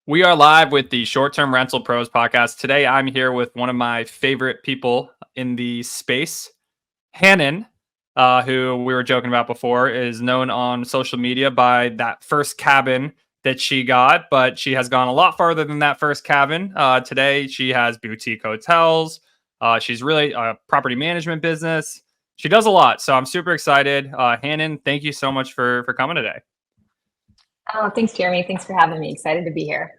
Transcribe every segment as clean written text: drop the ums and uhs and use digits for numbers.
We are live with the Short-Term Rental Pros podcast. Today, I'm here with one of my favorite people in the space, Hanan, who we were joking about before, is known on social media by that first cabin that she got, but she has gone a lot farther than that first cabin. Today, she has boutique hotels. She's really a property management business. She does a lot, so I'm super excited. Hanan, thank you so much for coming today. Oh, thanks, Jeremy. Thanks for having me. Excited to be here.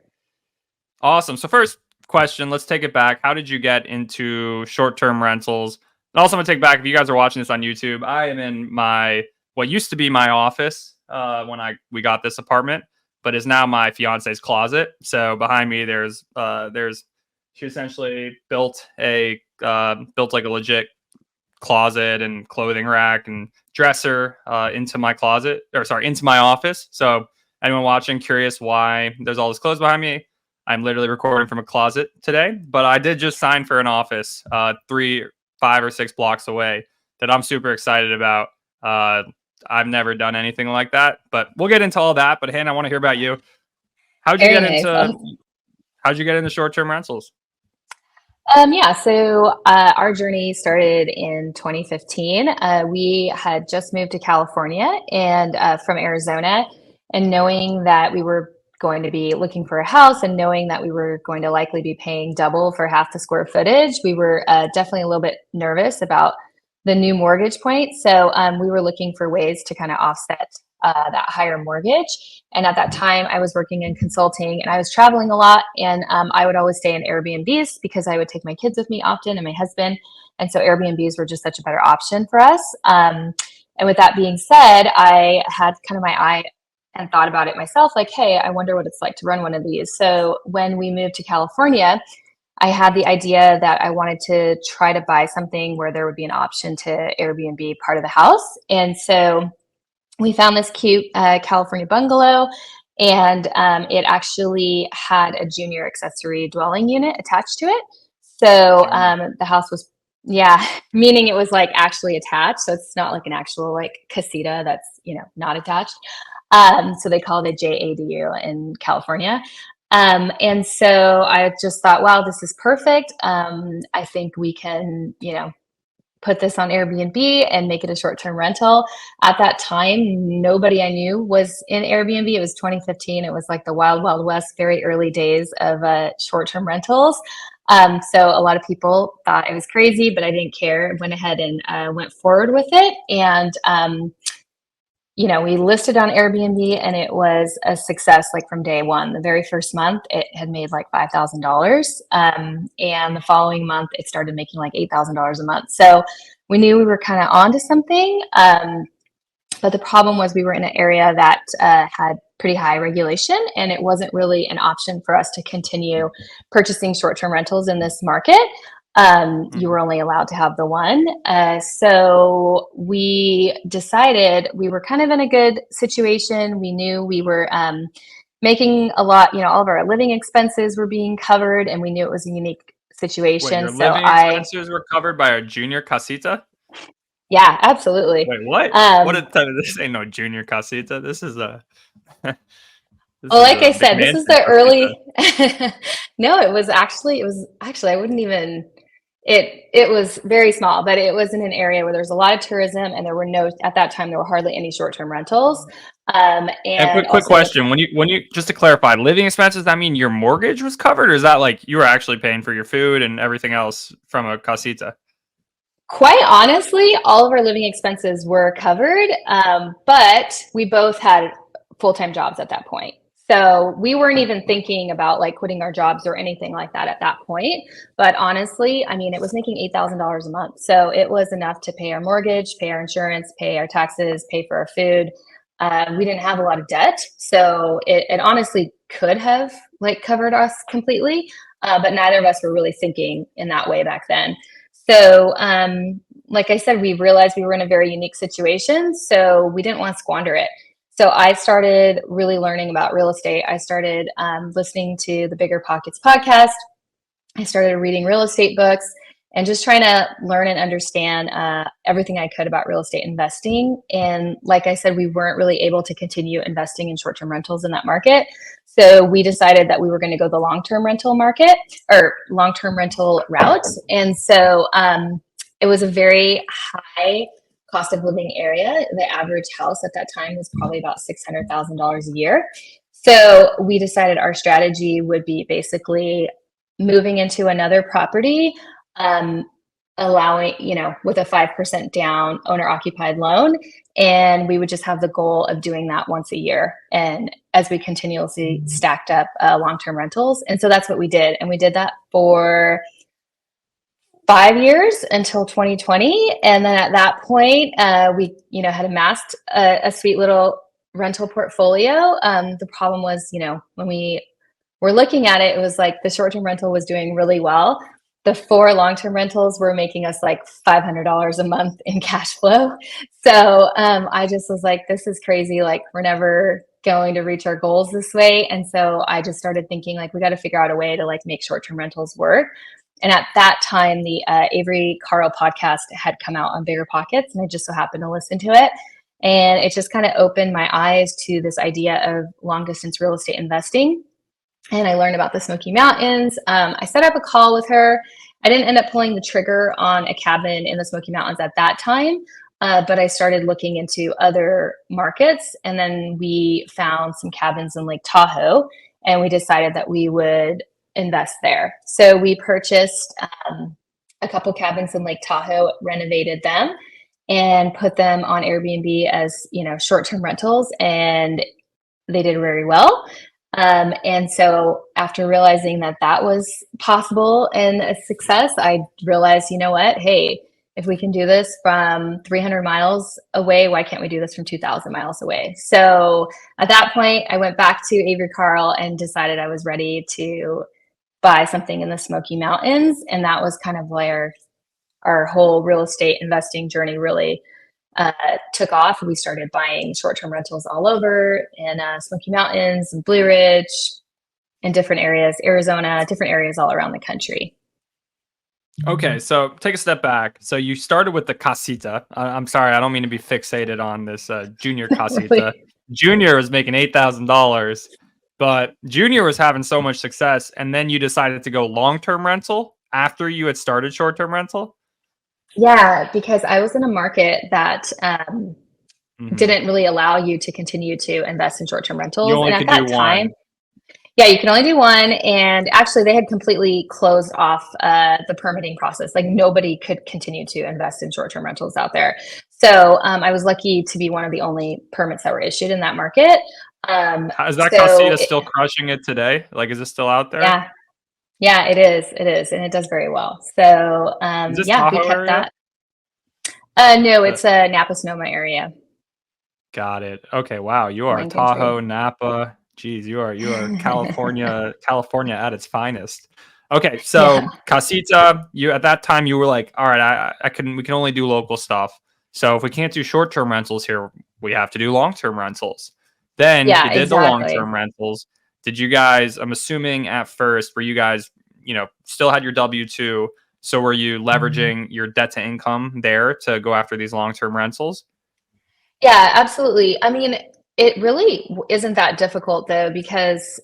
Awesome. So first question, let's take it back. How did you get into short-term rentals? And also, I'm gonna take back, if you guys are watching this on YouTube, I am in what used to be my office when we got this apartment, but is now my fiance's closet. So behind me, she essentially built like a legit closet and clothing rack and dresser into my into my office. So anyone watching curious why there's all this clothes behind me, I'm literally recording from a closet today, but I did just sign for an office 3, 5, or 6 blocks away that I'm super excited about. I've never done anything like that, but we'll get into all that. But Hannah, I want to hear about you. How'd you get into short-term rentals? So our journey started in 2015. We had just moved to California and from Arizona, and knowing that we were going to be looking for a house and knowing that we were going to likely be paying double for half the square footage, we were definitely a little bit nervous about the new mortgage point. So we were looking for ways to kind of offset that higher mortgage. And at that time, I was working in consulting and I was traveling a lot. And I would always stay in Airbnbs because I would take my kids with me often and my husband. And so Airbnbs were just such a better option for us. And with that being said, I had kind of my eye and thought about it myself, like, hey, I wonder what it's like to run one of these. So when we moved to California, I had the idea that I wanted to try to buy something where there would be an option to Airbnb part of the house. And so we found this cute California bungalow, and it actually had a junior accessory dwelling unit attached to it. So the house was, yeah, meaning it was like actually attached. So it's not like an actual like casita that's, not attached. So they call it a JADU in California. And so I just thought, wow, this is perfect. I think we can, put this on Airbnb and make it a short-term rental. At that time, nobody I knew was in Airbnb. It was 2015. It was like the wild, wild west, very early days of short-term rentals. So a lot of people thought it was crazy, but I didn't care. Went ahead and went forward with it. And we listed on Airbnb and it was a success like from day one. The very first month, it had made like $5,000. And the following month, it started making like $8,000 a month. So we knew we were kind of onto something. But the problem was we were in an area that had pretty high regulation, and it wasn't really an option for us to continue purchasing short-term rentals in this market. You were only allowed to have the one. So we decided we were kind of in a good situation. We knew we were making a lot, all of our living expenses were being covered, and we knew it was a unique situation. Wait, your living expenses were covered by a junior casita? Yeah, absolutely. Wait, what? This ain't no junior casita. This is a... Well, like I said, this is the early... No, it was actually, I wouldn't even... It was very small, but it was in an area where there's a lot of tourism, and at that time, there were hardly any short-term rentals. And quick question: when you just to clarify, living expenses, that mean your mortgage was covered, or is that like you were actually paying for your food and everything else from a casita? Quite honestly, all of our living expenses were covered, but we both had full-time jobs at that point. So we weren't even thinking about like quitting our jobs or anything like that at that point. But honestly, I mean, it was making $8,000 a month. So it was enough to pay our mortgage, pay our insurance, pay our taxes, pay for our food. We didn't have a lot of debt. So it honestly could have like covered us completely. But neither of us were really thinking in that way back then. So like I said, we realized we were in a very unique situation. So we didn't want to squander it. So I started really learning about real estate. I started listening to the Bigger Pockets podcast. I started reading real estate books. and just trying to learn and understand everything I could about real estate investing. And like I said, we weren't really able to continue investing in short-term rentals in that market. So we decided that we were going to go the long-term rental market or long-term rental route. And so it was a very high cost of living area. The average house at that time was probably about $600,000 a year. So we decided our strategy would be basically moving into another property, allowing, with a 5% down owner occupied loan. And we would just have the goal of doing that once a year. And as we continuously stacked up long-term rentals. And so that's what we did. And we did that for 5 years until 2020. And then at that point, we, had amassed a sweet little rental portfolio. The problem was, when we were looking at it, it was like the short-term rental was doing really well. The 4 long-term rentals were making us like $500 a month in cash flow. So I just was like, this is crazy. Like, we're never going to reach our goals this way. And so I just started thinking, like, we got to figure out a way to like make short-term rentals work. And at that time, the Avery Carl podcast had come out on Bigger Pockets, and I just so happened to listen to it. And it just kind of opened my eyes to this idea of long distance real estate investing. And I learned about the Smoky Mountains. I set up a call with her. I didn't end up pulling the trigger on a cabin in the Smoky Mountains at that time, but I started looking into other markets. And then we found some cabins in Lake Tahoe, and we decided that we would invest there. So we purchased a couple cabins in Lake Tahoe, renovated them, and put them on Airbnb as, short-term rentals, and they did very well. And so after realizing that that was possible and a success, I realized, you know what, hey, if we can do this from 300 miles away, why can't we do this from 2,000 miles away? So at that point, I went back to Avery Carl and decided I was ready to buy something in the Smoky Mountains. And that was kind of where our whole real estate investing journey really took off. We started buying short-term rentals all over in Smoky Mountains and Blue Ridge in different areas, Arizona, different areas all around the country. Okay, so take a step back. So you started with the casita. I'm sorry, I don't mean to be fixated on this junior casita. Junior was making $8,000, but Junior was having so much success, and then you decided to go long-term rental after you had started short-term rental? Yeah, because I was in a market that didn't really allow you to continue to invest in short-term rentals. You only and could at that do time, one. yeah, you can only do one. And actually, they had completely closed off the permitting process. Like, nobody could continue to invest in short-term rentals out there. So I was lucky to be one of the only permits that were issued in that market. Is that casita still crushing it today? Like, is it still out there? Yeah. Yeah, it is. It is. And it does very well. So Is this yeah, we Tahoe kept area? that. No, it's a Napa Sonoma area. Got it. Okay, wow, you are Wine country. Tahoe, Napa. Geez, you are California at its finest. Okay, so Yeah. casita, you at that time you were like, all right, we can only do local stuff. So if we can't do short-term rentals here, we have to do long-term rentals. Then Yeah, you did the exactly. long-term rentals. Did you guys, I'm assuming at first, were you guys, still had your W-2, so were you leveraging your debt to income there to go after these long-term rentals? Yeah, absolutely. I mean, it really isn't that difficult though, because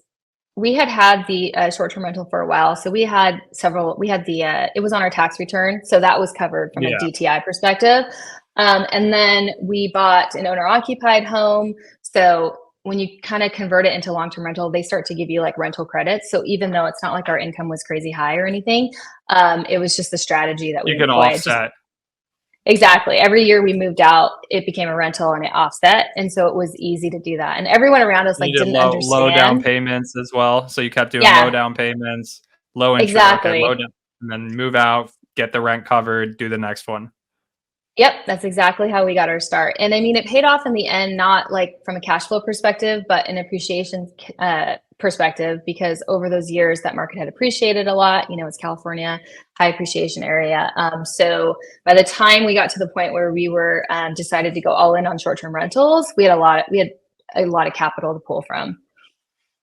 we had the short-term rental for a while. So we had it was on our tax return. So that was covered from a Yeah. DTI perspective. And then we bought an owner occupied home. So when you kind of convert it into long-term rental, they start to give you like rental credits. So even though it's not like our income was crazy high or anything, it was just the strategy that we You can employed. offset. Exactly. Every year we moved out, it became a rental and it offset. And so it was easy to do that. And everyone around us like You did didn't low down understand. payments as well. So you kept doing low Yeah, down payments, low interest. Okay, low exactly. down, and then move out, get the rent covered, do the next one. Yep, that's exactly how we got our start. And I mean, it paid off in the end, not like from a cash flow perspective, but an appreciation perspective, because over those years that market had appreciated a lot. It's California, high appreciation area. So by the time we got to the point where we were decided to go all in on short-term rentals, we had a lot of capital to pull from.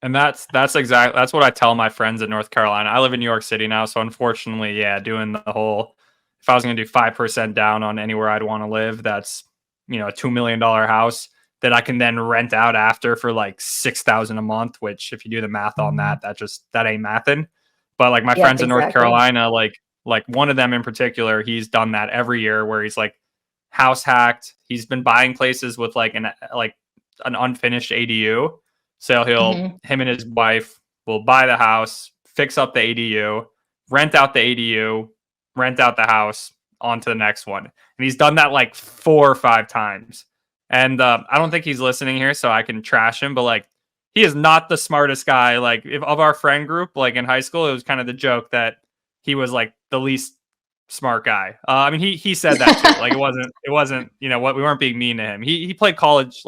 And that's what I tell my friends in North Carolina. I live in New York City now, so unfortunately, yeah, doing the whole if I was going to do 5% down on anywhere I'd want to live, that's, a $2 million house that I can then rent out after for like 6,000 a month, which if you do the math on that, that ain't mathing. But like my Yep, friends in North exactly. Carolina, like one of them in particular, he's done that every year where he's like house hacked. He's been buying places with like an unfinished ADU. So him and his wife will buy the house, fix up the ADU, rent out the ADU, rent out the house, on to the next one. And he's done that like 4 or 5 times. And I don't think he's listening here, so I can trash him. But like, he is not the smartest guy. Like, if of our friend group, like in high school, it was kind of the joke that he was like the least smart guy. I mean, he said that too. Like, it wasn't what, we weren't being mean to him. He played college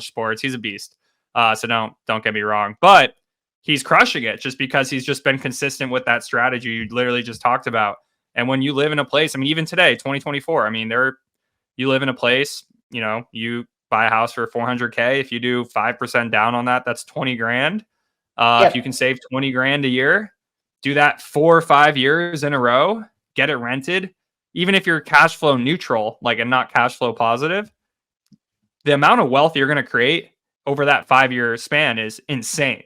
sports. He's a beast. So don't get me wrong, but he's crushing it just because he's just been consistent with that strategy you literally just talked about. And when you live in a place, I mean, even today, 2024, I mean, you live in a place, you buy a house for 400K. If you do 5% down on that, that's 20 grand. If you can save 20 grand a year, do that 4 or 5 years in a row, get it rented. Even if you're cash flow neutral, like, and not cash flow positive, the amount of wealth you're going to create over that 5-year span is insane.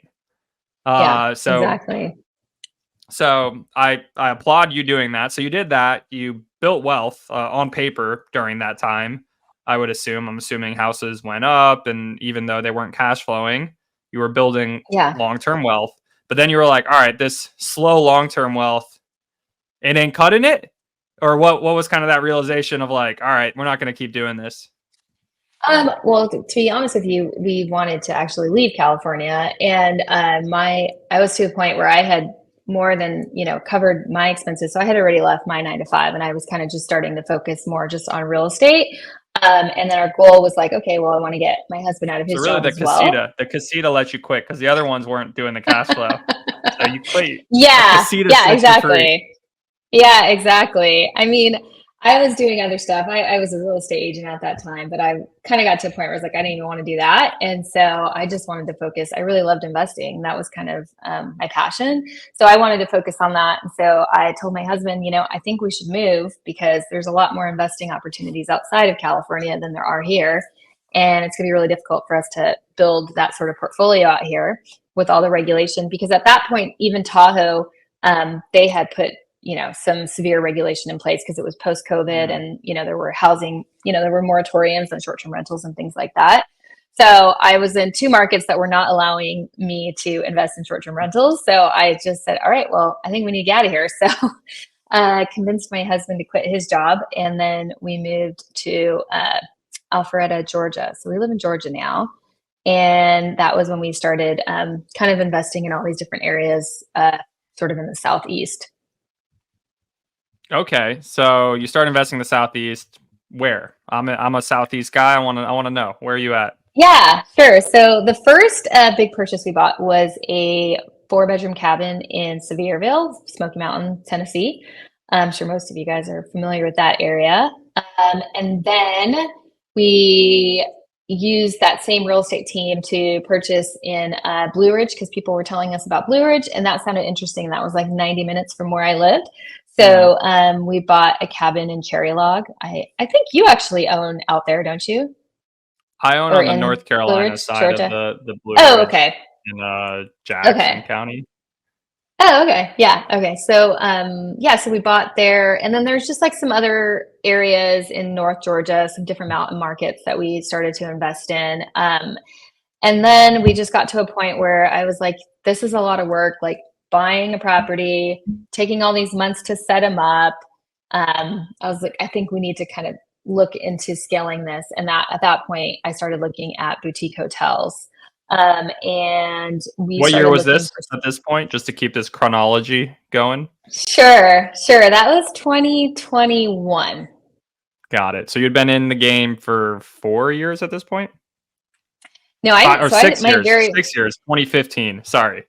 Exactly. So I applaud you doing that. So you did that. You built wealth on paper during that time. I'm assuming houses went up, and even though they weren't cash flowing, you were building long-term wealth. But then you were like, all right, this slow long-term wealth, it ain't cutting it? Or what was kind of that realization of like, all right, we're not going to keep doing this? Well, to be honest with you, we wanted to actually leave California, and I was to a point where I had more than covered my expenses, so I had already left my 9 to 5, and I was kind of just starting to focus more just on real estate. And then our goal was like, okay, well, I want to get my husband out of his job as well. The casita let you quit because the other ones weren't doing the cash flow, so you quit. Yeah, exactly. Yeah, exactly. I mean, I was doing other stuff. I was a real estate agent at that time, but I kind of got to a point where I was like, I didn't even want to do that. And so I just wanted to focus. I really loved investing. That was kind of my passion. So I wanted to focus on that. And so I told my husband, I think we should move because there's a lot more investing opportunities outside of California than there are here. And it's going to be really difficult for us to build that sort of portfolio out here with all the regulation, because at that point, even Tahoe, they had put some severe regulation in place because it was post-COVID, and there were housing, there were moratoriums on short-term rentals and things like that. So I was in 2 markets that were not allowing me to invest in short-term rentals. So I just said, all right, well, I think we need to get out of here. So convinced my husband to quit his job, and then we moved to Alpharetta, Georgia. So we live in Georgia now. And that was when we started kind of investing in all these different areas, sort of in the Southeast. Okay, so you start investing in the Southeast. Where? I'm a Southeast guy. I want to know, where are you at? Yeah, sure. So the first big purchase we bought was a 4-bedroom cabin in Sevierville, Smoky Mountain, Tennessee. I'm sure most of you guys are familiar with that area. And then we used that same real estate team to purchase in Blue Ridge, because people were telling us about Blue Ridge, and that sounded interesting. That was like 90 minutes from where I lived. So we bought a cabin in Cherry Log. I think you actually own out there, don't you? I own on the North Carolina side Georgia? of the Blue Oh, Ridge okay. in Jackson County. Oh, okay. Yeah. Okay. So, so we bought there, and then there's just like some other areas in North Georgia, some different mountain markets that we started to invest in. And then we just got to a point where I was like, this is a lot of work, like buying a property, taking all these months to set them up. I was like, I think we need to kind of look into scaling this. And that at that point, I started looking at boutique hotels. And what year was this at this point, just to keep this chronology going? Sure. That was 2021. Got it. So you'd been in the game for 4 years at this point? No, 6 years. 6 years. 2015. Sorry.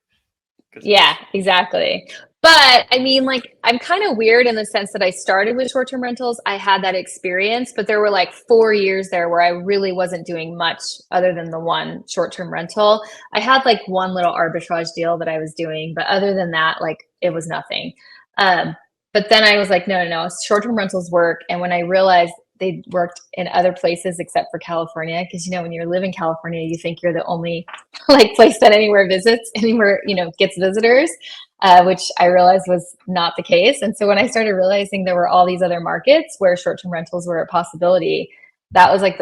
Yeah, exactly. But I mean, like, I'm kind of weird in the sense that I started with short-term rentals. I had that experience, but there were like 4 years there where I really wasn't doing much other than the one short-term rental. I had like one little arbitrage deal that I was doing, but other than that, like, it was nothing. but then I was like, no, short-term rentals work. And when I realized they worked in other places except for California, because when you live in California, you think you're the only like place that anywhere gets visitors, which I realized was not the case. And so when I started realizing there were all these other markets where short-term rentals were a possibility, that was like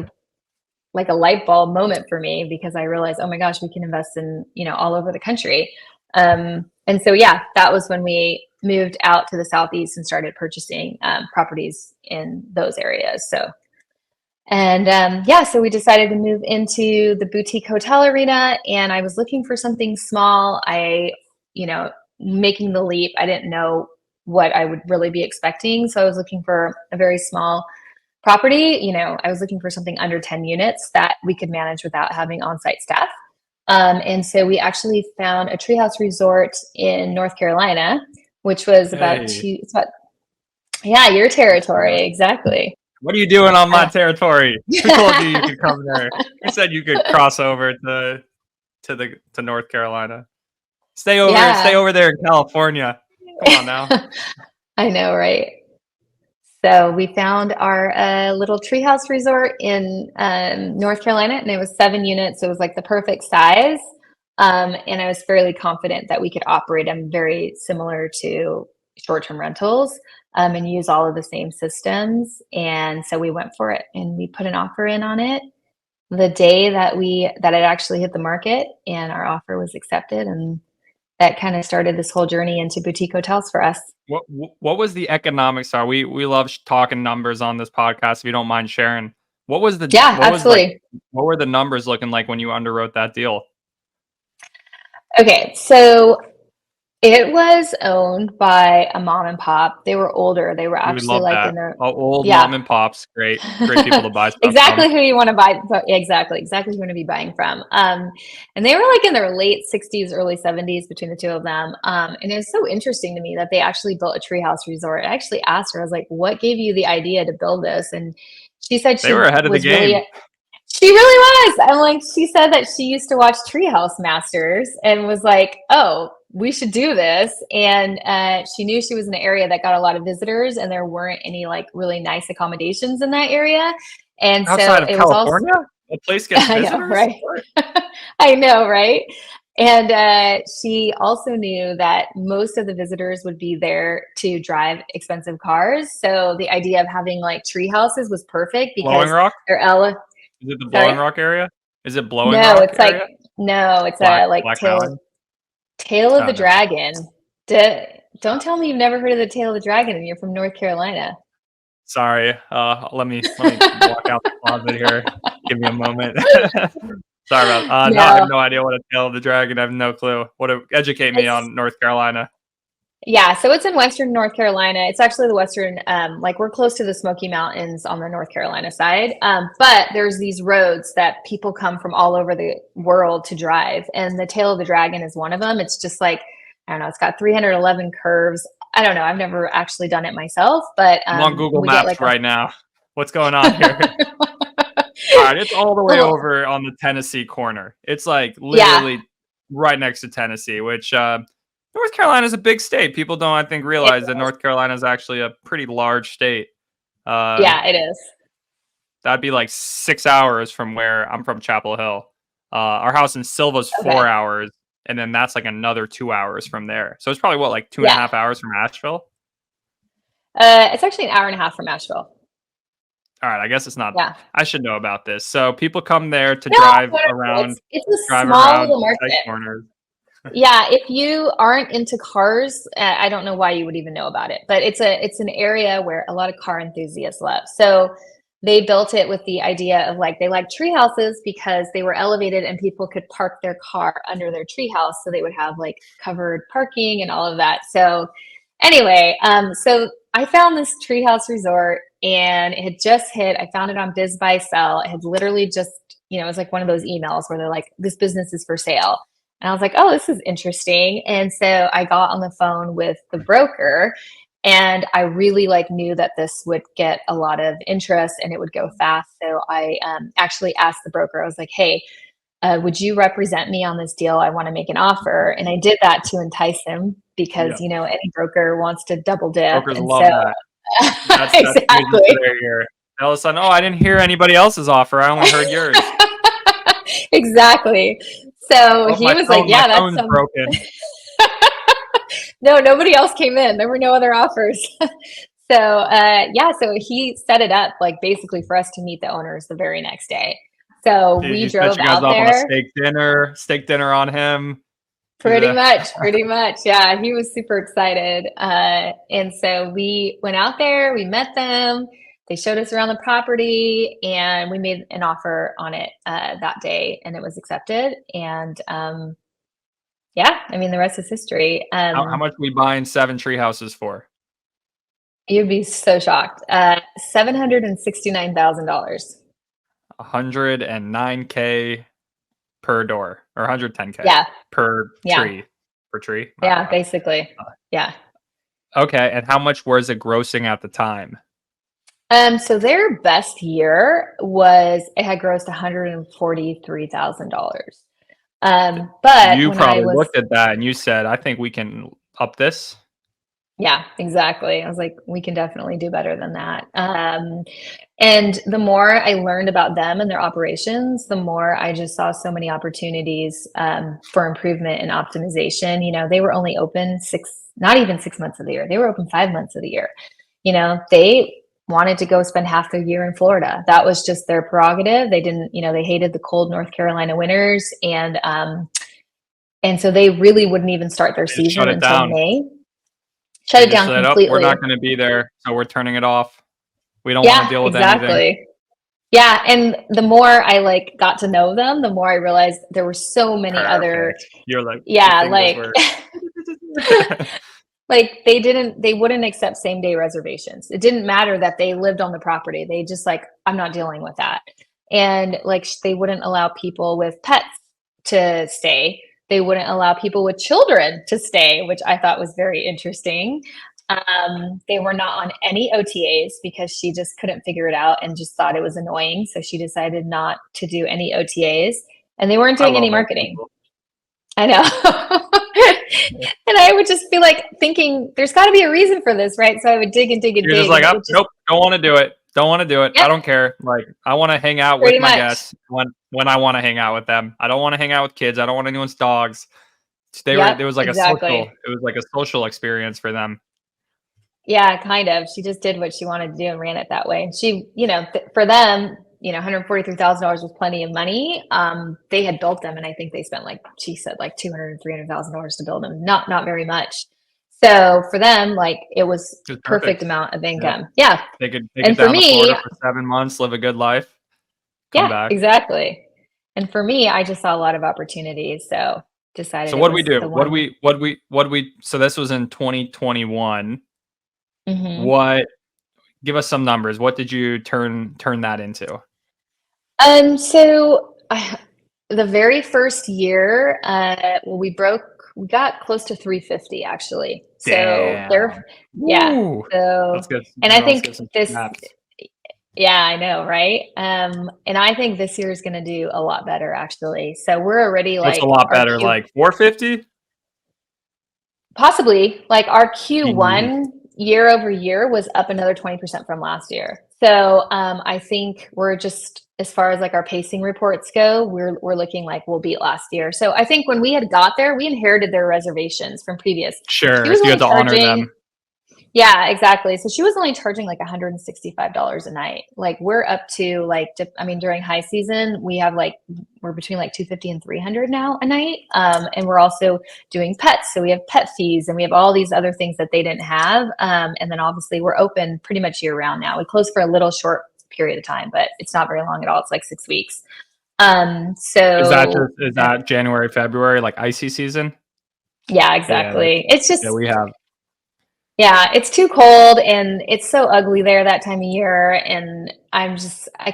a light bulb moment for me, because I realized, oh my gosh, we can invest in, all over the country. And so, yeah, that was when we moved out to the Southeast and started purchasing properties in those areas. So, and so we decided to move into the boutique hotel arena, and I was looking for something small. Making the leap, I didn't know what I would really be expecting. So I was looking for a very small property. I was looking for something under 10 units that we could manage without having on-site staff. And so we actually found a treehouse resort in North Carolina, which was your territory. Exactly. What are you doing on my territory? Who told you could come there? Who said you could cross over to North Carolina? Stay over there in California. Come on now. I know, right? So we found our little treehouse resort in North Carolina, and it was 7 units. So it was like the perfect size. And I was fairly confident that we could operate them very similar to short-term rentals and use all of the same systems. And so we went for it, and we put an offer in on it the day that it actually hit the market, and our offer was accepted. And that kind of started this whole journey into boutique hotels for us. What was the economics? We love talking numbers on this podcast. If you don't mind sharing, what was the absolutely. What were the numbers looking like when you underwrote that deal? Okay, so it was owned by a mom and pop. They were older. They were actually in their old mom and pops. Great people to buy stuff exactly from. Who you want to buy. Exactly who you want to be buying from. And they were in their late 60s, early 70s between the two of them. And it was so interesting to me that they actually built a treehouse resort. I actually asked her, I was like, "What gave you the idea to build this?" And she said they were ahead of the game. She really was. I'm like, she said that she used to watch Treehouse Masters and was like, "Oh, we should do this." And she knew she was in an area that got a lot of visitors, and there weren't any really nice accommodations in that area. And outside so of it California, was also a place gets visitors, I know, right? I know, right? And she also knew that most of the visitors would be there to drive expensive cars. So the idea of having tree houses was perfect because Blowing Rock? they're Is it the Blowing Rock area? Is it Blowing No, Rock it's area? it's Black Tail of the no. Dragon. Don't tell me you've never heard of the Tail of the Dragon and you're from North Carolina. Sorry. Let me walk out the closet here. Give me a moment. Sorry about no, I have no idea what a Tail of the Dragon. I have no clue. Educate me on North Carolina. Yeah, so it's in Western North Carolina. It's actually the Western, we're close to the Smoky Mountains on the North Carolina side. But there's these roads that people come from all over the world to drive. And the Tail of the Dragon is one of them. It's just I don't know, it's got 311 curves. I don't know. I've never actually done it myself, but I'm on Google Maps right now. What's going on here? All right, it's all the way over on the Tennessee corner. It's literally right next to Tennessee, which North Carolina is a big state. People don't, I think, realize that North Carolina is actually a pretty large state. Yeah, it is. That'd be 6 hours from where I'm from, Chapel Hill. Our house in Silva's 4 hours, and then that's another 2 hours from there. So it's probably 2.5 hours from Asheville? It's actually an hour and a half from Asheville. All right, I guess it's not. Yeah. I should know about this. So people come there to drive around. It's a small little market. Corners. Yeah, if you aren't into cars, I don't know why you would even know about it, but it's an area where a lot of car enthusiasts live. So they built it with the idea of they like tree houses because they were elevated and people could park their car under their tree house, so they would have covered parking and all of that. So anyway, so I found this treehouse resort and it had just hit. I found it on Biz Buy Sell. It had literally just, it was one of those emails where they're like, "This business is for sale." And I was like, "Oh, this is interesting." And so I got on the phone with the broker, and I really knew that this would get a lot of interest and it would go fast. So I actually asked the broker, I was like, "Hey, would you represent me on this deal? I want to make an offer. And I did that to entice him because, Yeah. any broker wants to double dip. Brokers And love so that. That's music to exactly. their ear. All of a sudden, oh, I didn't hear anybody else's offer. I only heard yours. Exactly. So Oh, he was like, my yeah, that's phone's some, broken. no, nobody else came in. There were no other offers. So so he set it up like basically for us to meet the owners the very next day. So we He set drove you guys out up on a there. steak dinner on him. Pretty Yeah. much. Yeah, he was super excited. And so we went out there, we met them, they showed us around the property, and we made an offer on it that day, and it was accepted. And the rest is history. How much we buying 7 tree houses for? You'd be so shocked. $769,000. $109K per door, or 110K Yeah. per Yeah. tree. Per tree? Yeah, basically. Yeah. Okay, and how much was it grossing at the time? So their best year it had grossed $143,000. But You when I probably was, looked at that and you said, I think we can up this. yeah, exactly. I was like, we can definitely do better than that. And the more I learned about them and their operations, the more I just saw so many opportunities for improvement and optimization. They were only open not even 6 months of the year. They were open 5 months of the year. They wanted to go spend half the year in Florida. That was just their prerogative. They didn't, they hated the cold North Carolina winters. And so they really wouldn't even start their Shut season it until down. May. Shut They it just down said, oh, completely. we're not going to be there, so we're turning it off. We don't want to deal with anything. Yeah, and the more I got to know them, the more I realized there were so many other. You're like, they wouldn't accept same day reservations. It didn't matter that they lived on the property. They just I'm not dealing with that. And they wouldn't allow people with pets to stay. They wouldn't allow people with children to stay, which I thought was very interesting. They were not on any OTAs because she just couldn't figure it out and just thought it was annoying. So she decided not to do any OTAs, and they weren't doing any marketing. I know. And I would just be thinking, there's got to be a reason for this, right? So I would dig and dig and dig. You're just like, nope, don't want to do it. Don't want to do it. Yep. I don't care. I want to hang out with my guests when I want to hang out with them. I don't want to hang out with kids. I don't want anyone's dogs. There was a social. It was like a social experience for them. Yeah, kind of. She just did what she wanted to do and ran it that way. And she, for them, $143,000 was plenty of money. They had built them, and I think they spent she said $200,000 and $300,000 to build them. Not very much. So for them, it was perfect amount of income. Yeah. They could down to Florida for 7 months, live a good life. Come back. Exactly. And for me, I just saw a lot of opportunities. So decided. So what do we do? So this was in 2021. Mm-hmm. Give us some numbers. What did you turn that into? So the very first year, we got close to 350 actually. Damn. So So that's good. And I think this, yeah, I know, right? And I think this year is going to do a lot better actually. So we're already What's a lot better, 450? Possibly. Our Q1 year over year was up another 20% from last year. So I think we're just, as far as our pacing reports go, we're looking like we'll beat last year. So I think when we had got there, we inherited their reservations from previous. Sure, so you had to honor them. Yeah, exactly. So she was only charging $165 a night. We're up to during high season, we have we're between $250 and $300 now a night. And we're also doing pets. So we have pet fees and we have all these other things that they didn't have. And then obviously we're open pretty much year round now. We close for a little short period of time, but it's not very long at all. It's 6 weeks. So is that January, February, icy season? Yeah, exactly. Yeah, it's just, we have. Yeah, it's too cold and it's so ugly there that time of year. And I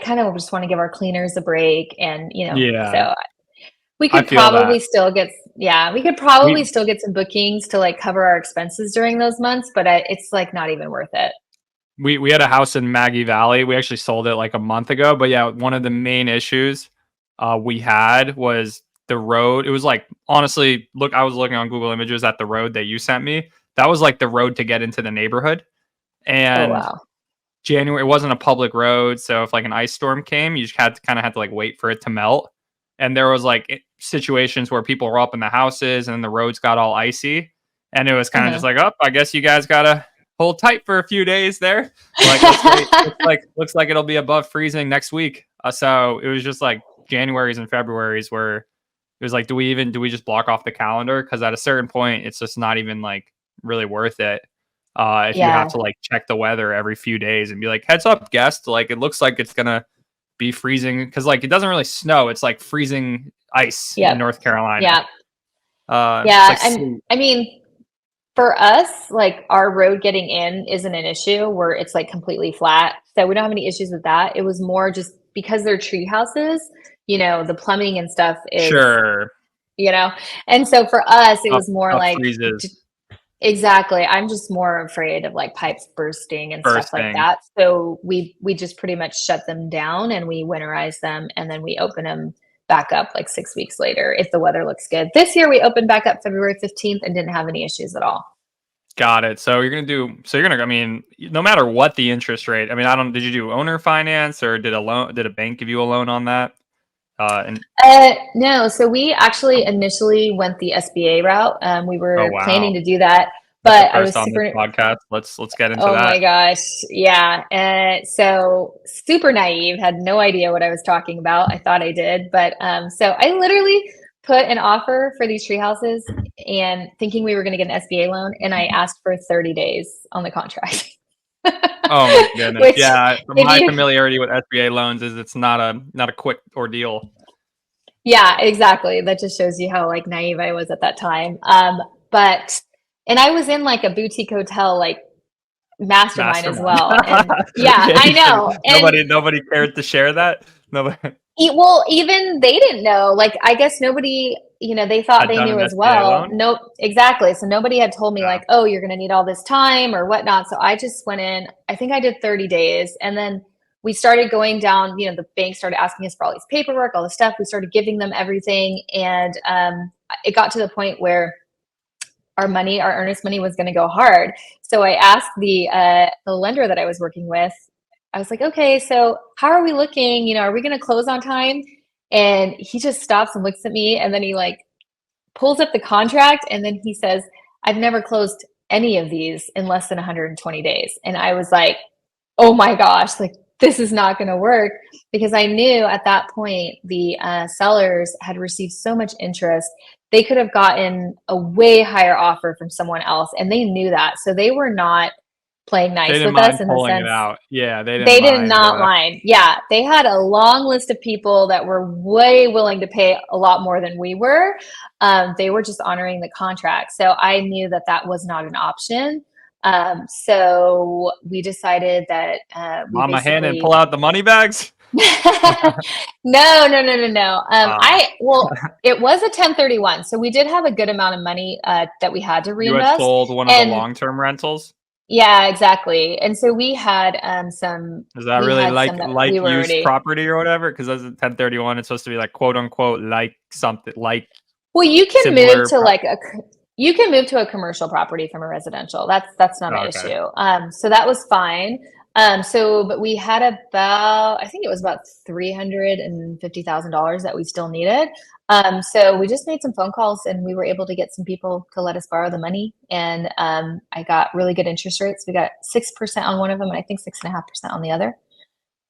kind of just want to give our cleaners a break. And, so we could probably still get some bookings to cover our expenses during those months, but it's not even worth it. We had a house in Maggie Valley. We actually sold it a month ago, but yeah, one of the main issues we had was the road. It was like, honestly, look, I was looking on Google Images at the road that you sent me. That was like the road to get into the neighborhood. Oh, And wow. January, it wasn't a public road, so if like an ice storm came, you just had to like wait for it to melt. And there was like situations where people were up in the houses and the roads got all icy, and it was kind of Uh-huh. just like, oh, I guess you guys gotta hold tight for a few days there. Like, let's wait. Looks like it'll be above freezing next week. So it was just like Januaries and Februarys where it was like, do we just block off the calendar? Because at a certain point, it's just not even like really worth it. If you have Yeah. to like check the weather every few days and be like, heads up, guest, like it looks like it's gonna be freezing because like it doesn't really snow. It's like freezing ice in Yep. North Carolina. Yeah. It's Yeah. like I mean, for us, like our road getting in isn't an issue where it's like completely flat. So we don't have any issues with that. It was more just because they're tree houses, the plumbing and stuff is, sure you know, and so for us, it up was more up like, freezes exactly. I'm just more afraid of like pipes bursting and stuff first like thing. that. So we just pretty much shut them down and we winterize them and then we open them back up like 6 weeks later if the weather looks good. This year we opened back up February 15th and didn't have any issues at all. Got it. So I mean, no matter what the interest rate, I mean, I don't, did you do owner finance or did a bank give you a loan on that? And No, so we actually initially went the SBA route. We oh, were planning wow. to do that, That's a but I first was on this super. podcast. Let's get into Oh that. my gosh. Yeah. So super naive, had no idea what I was talking about. I thought I did. But so I literally put an offer for these tree houses and thinking we were going to get an SBA loan. And I asked for 30 days on the contract. Oh my goodness. Which, Yeah, if my you, familiarity with SBA loans is it's not a quick ordeal. yeah, exactly. That just shows you how like naive I was at that time. But, and I was in like a boutique hotel, like mastermind as Mastermind. well. And yeah, Yeah, I know. And nobody cared to share that. Nobody well, even they didn't know. Like, I guess nobody, they thought had they done knew an as SBA well. loan. Nope, exactly. So nobody had told me Yeah. like, oh, you're going to need all this time or whatnot. So I just went in. I think I did 30 days, and then we started going down. The bank started asking us for all these paperwork, all this stuff. We started giving them everything, and it got to the point where our earnest money was going to go hard. So I asked the lender that I was working with. I was like, okay, so how are we looking? Are we going to close on time? And he just stops and looks at me, and then he like pulls up the contract, and then he says, I've never closed any of these in less than 120 days. And I was like, oh my gosh, like this is not going to work, because I knew at that point the sellers had received so much interest. They could have gotten a way higher offer from someone else, and they knew that. So they were not playing They nice didn't with us mind in the pulling it sense out. Yeah, they didn't they did mind. not mind. Yeah, they had a long list of people that were way willing to pay a lot more than we were. They were just honoring the contract. So I knew that that was not an option. So we decided that we Mama Hanan, pull basically. out the money bags. No, no, no, no, no. Uh, It was a 1031. So we did have a good amount of money that we had to you had reinvest. sold one of the And long-term rentals. yeah, exactly. And so we had Is that we really had some that we like were use already. property or whatever? Because as a 1031, it's supposed to be like quote unquote like something like Well, similar. you can move to a commercial property from a residential. That's not Oh, an okay. issue. So that was fine. But we had I think it was about $350,000 that we still needed. So we just made some phone calls and we were able to get some people to let us borrow the money. And I got really good interest rates. We got 6% on one of them, and I think 6.5% on the other.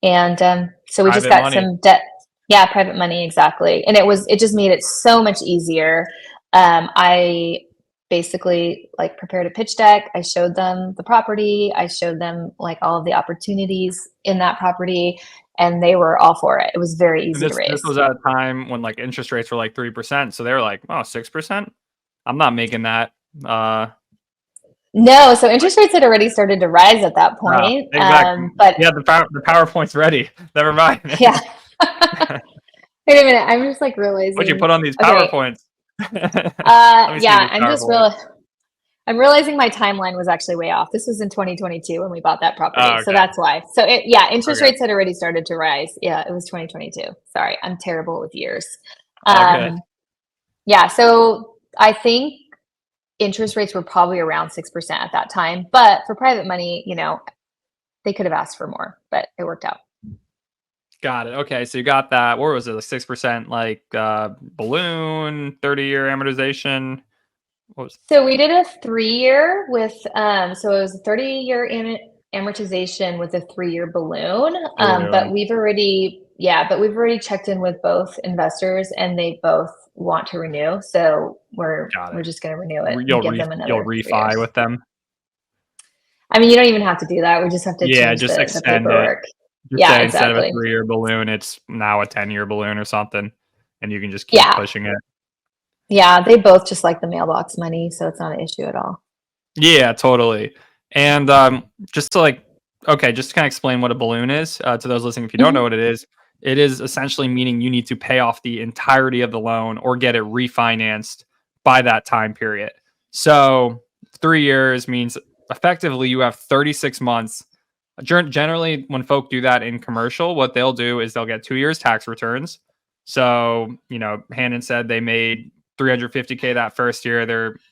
And so we just Private got money. some debt. Yeah, private money, exactly. And it just made it so much easier. I basically like prepared a pitch deck. I showed them the property. I showed them like all of the opportunities in that property, and they were all for it. It was very And easy to this raise. was at a time when like interest rates were like 3%. So they were like, oh, 6%? I'm not making that. No, so interest rates had already started to rise at that point. Exactly. But Yeah, the PowerPoint's ready. Never mind. yeah. Wait a minute. I'm just like What'd you realizing. put on these Okay. PowerPoints? Let me see Yeah, these PowerPoints. I'm realizing my timeline was actually way off. This was in 2022 when we bought that property. Oh, So okay. that's why. So interest Okay. rates had already started to rise. Yeah, it was 2022. Sorry, I'm terrible with years. All good. Yeah, so I think interest rates were probably around 6% at that time. But for private money, they could have asked for more, but it worked out. Got it. Okay, so you got that. What was it? Like 6%, like balloon, 30-year amortization. What was? So we did a 3-year with, so it was a 30-year amortization with a 3-year balloon. But we've already checked in with both investors, and they both want to renew. So we're just going to renew it and give them You'll another 3 refi years. with them. I mean, you don't even have to do that. We just have to Yeah, change just the extend it. paperwork. Just Yeah, say instead of a exactly. 3-year balloon, it's now a 10-year balloon or something, and you can just keep pushing it. Yeah, they both just like the mailbox money, so it's not an issue at all. Yeah, totally. And just to just to kind of explain what a balloon is to those listening, if you don't know what it is essentially meaning you need to pay off the entirety of the loan or get it refinanced by that time period. So 3 years means effectively you have 36 months. Generally, when folk do that in commercial, what they'll do is they'll get 2 years tax returns. So, Hanan said they made 350K that first year.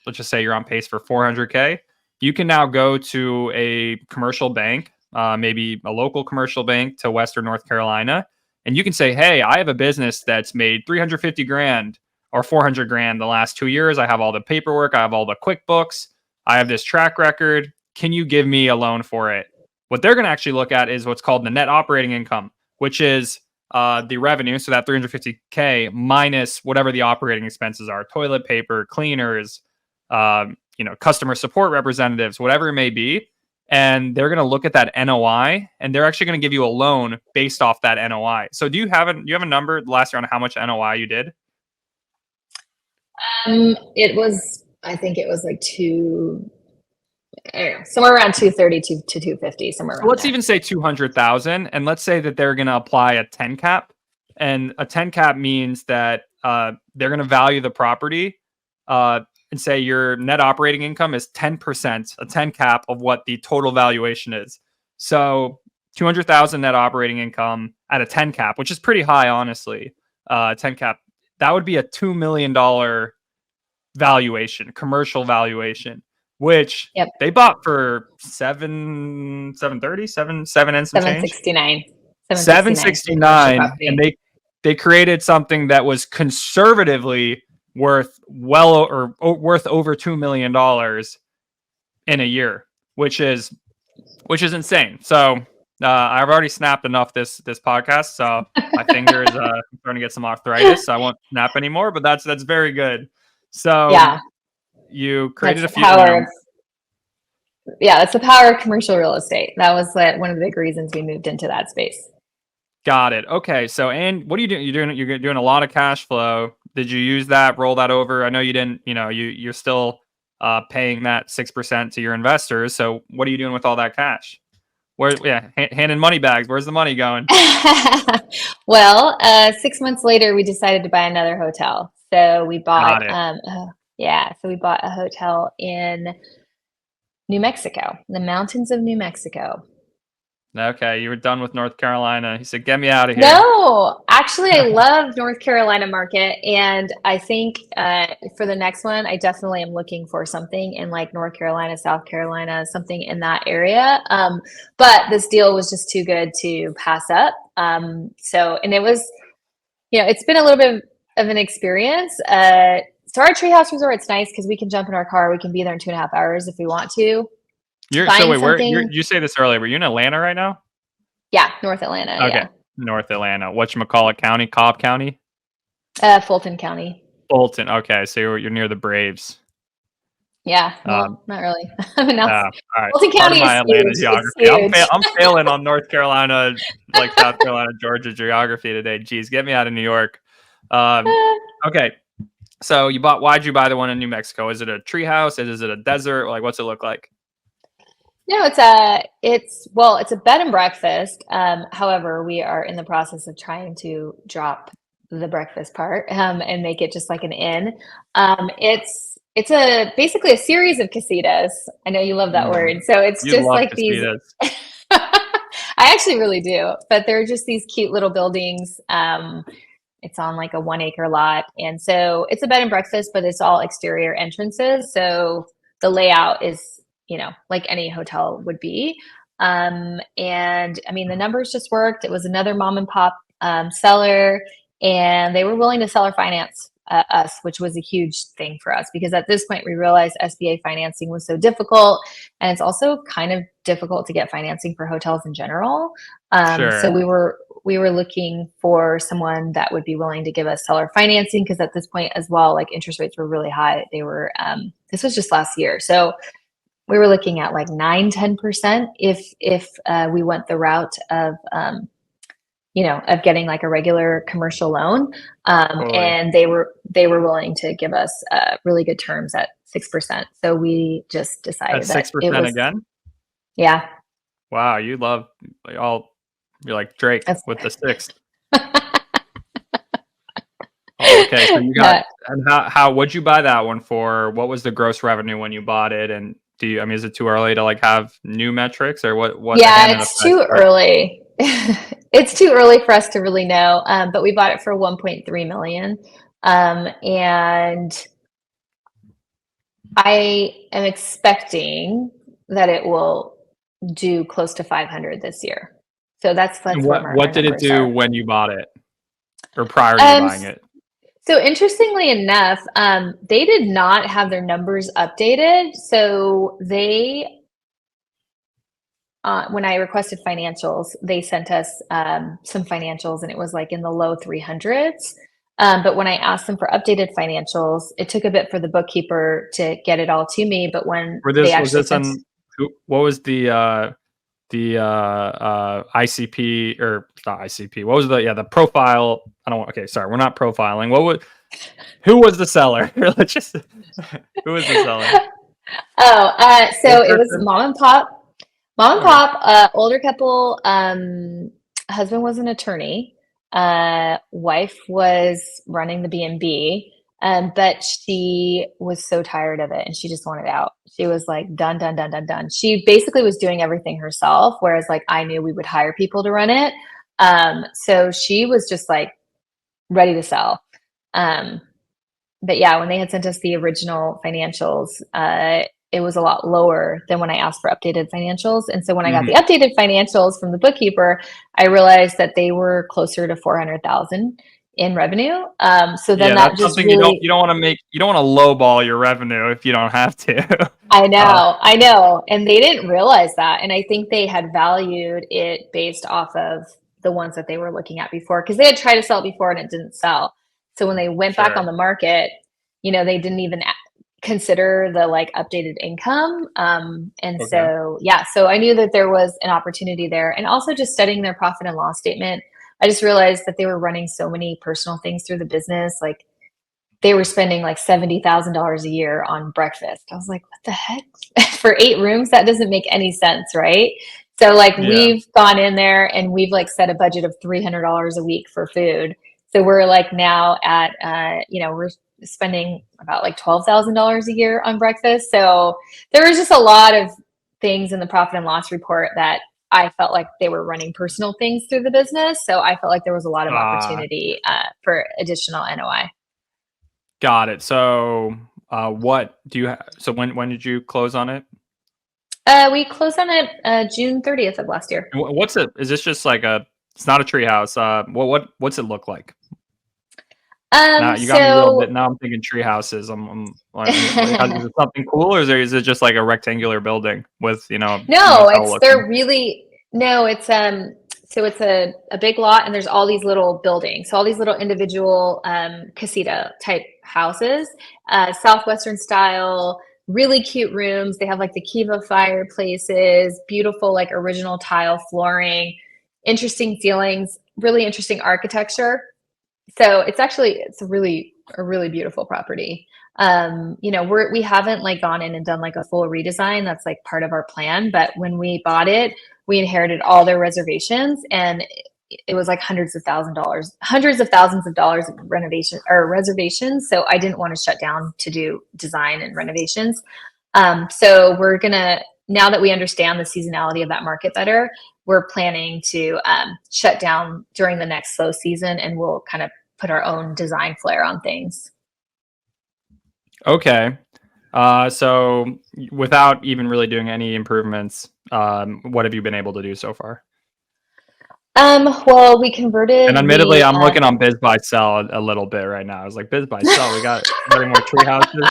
Let's just say you're on pace for 400K. You can now go to a commercial bank, maybe a local commercial bank to Western North Carolina, and you can say, hey, I have a business that's made 350 grand or 400 grand the last 2 years. I have all the paperwork. I have all the QuickBooks. I have this track record. Can you give me a loan for it? What they're going to actually look at is what's called the net operating income, which is the revenue. So that 350K minus whatever the operating expenses are, toilet paper, cleaners, customer support representatives, whatever it may be. And they're going to look at that NOI, and they're actually going to give you a loan based off that NOI. So do you have a number last year on how much NOI you did? I think it was like somewhere around 230 to 250, somewhere around Let's there. even say 200,000, and let's say that they're going to apply a 10 cap, and a 10 cap means that they're going to value the property and say your net operating income is 10%, a 10 cap of what the total valuation is. So 200,000 net operating income at a 10 cap, which is pretty high, honestly. 10 cap, that would be a $2 million valuation, commercial valuation, which they bought for 730, 7 and some change. 769. 769, and they created something that was conservatively worth over $2 million in a year, which is insane. So I've already snapped enough this podcast, so my fingers are starting to get some arthritis, so I won't snap anymore. But that's very good. So you created a few. That's the power of commercial real estate. That was one of the big reasons we moved into that space. Got it. Okay. So, and what are you doing? You're doing a lot of cash flow. Did you use that, roll that over? I know you didn't, you're still paying that 6% to your investors. So what are you doing with all that cash? Hand in money bags. Where's the money going? Well, 6 months later, we decided to buy another hotel. So we bought, so we bought a hotel in New Mexico, the mountains of New Mexico. Okay, you were done with North Carolina. He said, "Get me out of here." No, actually, I love North Carolina market, and I think for the next one, I definitely am looking for something in like North Carolina, South Carolina, something in that area. But this deal was just too good to pass up. And it was, it's been a little bit of an experience. So our treehouse resort, it's nice because we can jump in our car. We can be there in 2.5 hours if we want to. You say this earlier. Were you in Atlanta right now? Yeah, North Atlanta. Okay, yeah. North Atlanta. Whatchamacallit County? Cobb County? Fulton County. Fulton. Okay, so you're near the Braves. Yeah, well, not really. All right. Fulton County is Atlanta huge. geography. I'm failing on North Carolina, like South Carolina, Georgia geography today. Jeez, get me out of New York. Okay. So why'd you buy the one in New Mexico? Is it a treehouse? Is it a desert? Like, what's it look like? No, it's a bed and breakfast. However, we are in the process of trying to drop the breakfast part and make it just like an inn. It's It's basically a series of casitas. I know you love that word. So it's You just love like these. casitas. I actually really do, but they're just these cute little buildings. It's on like a 1 acre lot. And so it's a bed and breakfast, but it's all exterior entrances. So the layout is, like any hotel would be. And I mean, the numbers just worked. It was another mom and pop seller, and they were willing to seller finance us, which was a huge thing for us because at this point we realized SBA financing was so difficult, and it's also kind of difficult to get financing for hotels in general. Sure. So we were looking for someone that would be willing to give us seller financing because at this point as well, like interest rates were really high. They were this was just last year, so we were looking at like 9-10% if we went the route of of getting like a regular commercial loan. Totally. And they were willing to give us really good terms at 6%. So we just decided At that it 6% was, again? yeah. Wow, you love you're like Drake That's, with the 6. Oh, okay. So you got, no, and how would you buy that one for? What was the gross revenue when you bought it? And I mean, is it too early to like have new metrics or what the yeah, Hanan it's effect? too early. It's too early for us to really know. But we bought it for 1.3 million. And I am expecting that it will do close to 500 this year. So that's what What our did it numbers do are. when you bought it or prior to you Um, buying it? so interestingly enough, they did not have their numbers updated. So they, when I requested financials, they sent us some financials, and it was like in the low 300s. But when I asked them for updated financials, it took a bit for the bookkeeper to get it all to me. But when they Was actually this sent, what was the ICP or not ICP? What was the profile? I don't. Okay, sorry, we're not profiling. Who was the seller? Let's just who was the seller? so Old it was person? mom and Okay. pop, older couple. Husband was an attorney. Wife was running the B&B. But she was so tired of it and she just wanted out. She was like, done, done, done, done, done. She basically was doing everything herself, whereas like I knew we would hire people to run it. So she was just like ready to sell. Um, but yeah, when they had sent us the original financials, it was a lot lower than when I asked for updated financials. And so when I got the Mhm. updated financials from the bookkeeper, I realized that they were closer to 400,000 in revenue. So then Yeah, that that's just something really, you don't want to make. You don't want to lowball your revenue if you don't have to. uh, I know. And they didn't realize that. And I think they had valued it based off of the ones that they were looking at before, because they had tried to sell it before and it didn't sell. So when they went back on sure. the market, they didn't even consider the like updated income. And Okay. so, yeah, so I knew that there was an opportunity there. And also just studying their profit and loss statement, I just realized that they were running so many personal things through the business. Like they were spending like $70,000 a year on breakfast. I was like, what the heck? For 8 rooms? That doesn't make any sense, right? So like Yeah. we've gone in there and we've like set a budget of $300 a week for food. So we're like now at we're spending about like $12,000 a year on breakfast. So there was just a lot of things in the profit and loss report that I felt like they were running personal things through the business. So I felt like there was a lot of Uh, opportunity for additional NOI. got it. So, what do you? So when did you close on it? We closed on it June 30th of last year. And what's it? Is this just like a? It's not a treehouse. What's it look like? Now you got me real bit. So Now I'm thinking tree houses. Is it something cool, or is it just like a rectangular building with no, motel looking? they're really, no, so it's a big lot and there's all these little buildings. So all these little individual casita type houses, Southwestern style, really cute rooms. They have like the Kiva fireplaces, beautiful like original tile flooring, interesting ceilings, really interesting architecture. So it's a really beautiful property. We haven't like gone in and done like a full redesign. That's like part of our plan. But when we bought it, we inherited all their reservations, and it was like hundreds of thousands of dollars in renovation or reservations. So I didn't want to shut down to do design and renovations. So we're gonna, now that we understand the seasonality of that market better, we're planning to shut down during the next slow season, and we'll kind of put our own design flair on things. Okay. So without even really doing any improvements, what have you been able to do so far? Well, we converted And admittedly, I'm looking on Biz Buy Sell a little bit right now. I was like, Biz Buy Sell, we got any more tree houses?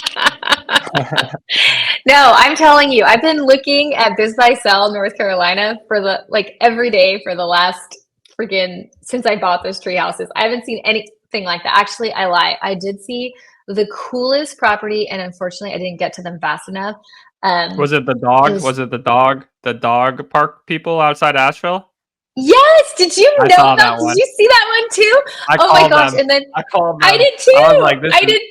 No, I'm telling you, I've been looking at Biz Buy Sell North Carolina for the like every day for the last freaking since I bought those tree houses. I haven't seen anything like that. Actually, I lie. I did see the coolest property, and unfortunately, I didn't get to them fast enough. Was it the dog? Was Was it the dog park people outside Asheville? Yes, did you I know saw that? that Did one. you see that one too? I Oh my called gosh! them. And then I called I them. did I was too. like, this I is did.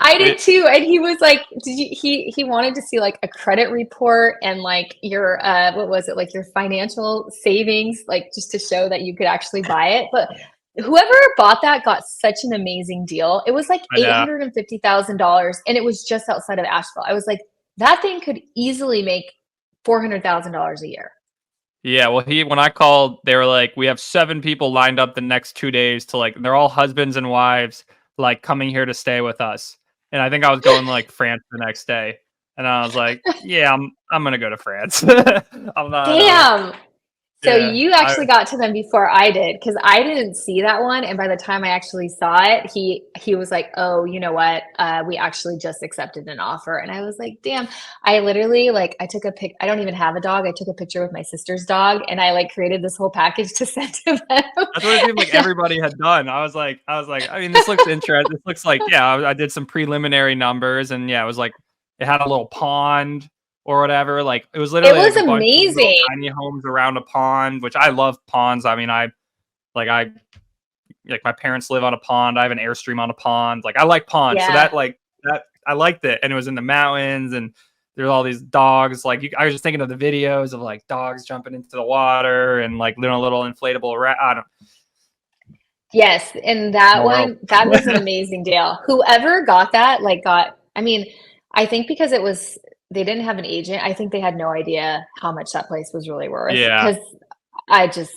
I did it. too. And he was like, did you, he wanted to see like a credit report and like your, what was it? Like your financial savings, like just to show that you could actually buy it. But whoever bought that got such an amazing deal. It was like I know. $850,000 and it was just outside of Asheville. I was like, that thing could easily make $400,000 a year. Yeah, well, when I called, they were like, we have 7 people lined up the next 2 days to like, they're all husbands and wives, like coming here to stay with us. And I think I was going to like France the next day, and I was like, yeah, I'm gonna go to France. I'm not. Damn. So Yeah, you actually got to them before I did because I didn't see that one, and by the time I actually saw it, he was like, "Oh, you know what? We actually just accepted an offer," and I was like, "Damn!" I literally like I took a pic. I don't even have a dog. I took a picture with my sister's dog, and I like created this whole package to send to them. that's what it seemed like everybody had done. I mean, this looks interesting. This looks like, yeah, I did some preliminary numbers, and yeah, it was like it had a little pond or whatever. Like it was It literally was like a bunch of little amazing. tiny homes around a pond, which I love ponds. I mean, I like my parents live on a pond. I have an Airstream on a pond. Like I like ponds, so Yeah. that I liked it, and it was in the mountains, and there's all these dogs. Like I was just thinking of the videos of like dogs jumping into the water and like doing a little inflatable rat. I don't Yes, and that world. one, that was an amazing deal. Whoever got that, like I mean, I think because it was, they didn't have an agent, I think they had no idea how much that place was really worth. Yeah, Because I just,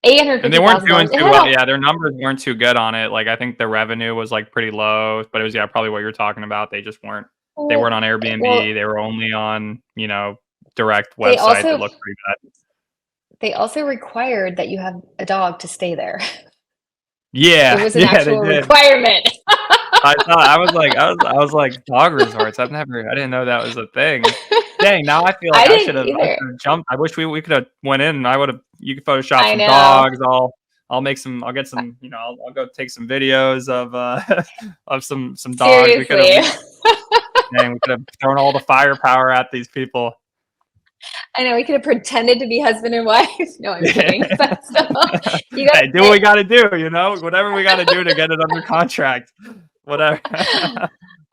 eight hundred and they fifty weren't thousand doing dollars. It too had well. a, Yeah, their numbers weren't too good on it. Like I think the revenue was like pretty low, but it was, yeah, probably what you're talking about. They just weren't. They weren't on well, Airbnb. They were only on, direct they website that also looked pretty bad. they also required that you have a dog to stay there. It Yeah, was an yeah, they actual did. requirement. I was like dog resorts. I didn't know that was a thing. Dang, now I feel like I I didn't should have either. jumped. I wish we could have went in. And I would have. You could Photoshop I some know. dogs. I'll make some. I'll get some. I'll go take some videos of of some dogs. Seriously. Dang, we could have thrown all the firepower at these people. I know we could have pretended to be husband and wife. No, I'm kidding. But still, you Hey, do what guys, we got to do. Whatever we got to do to get it under contract. Whatever.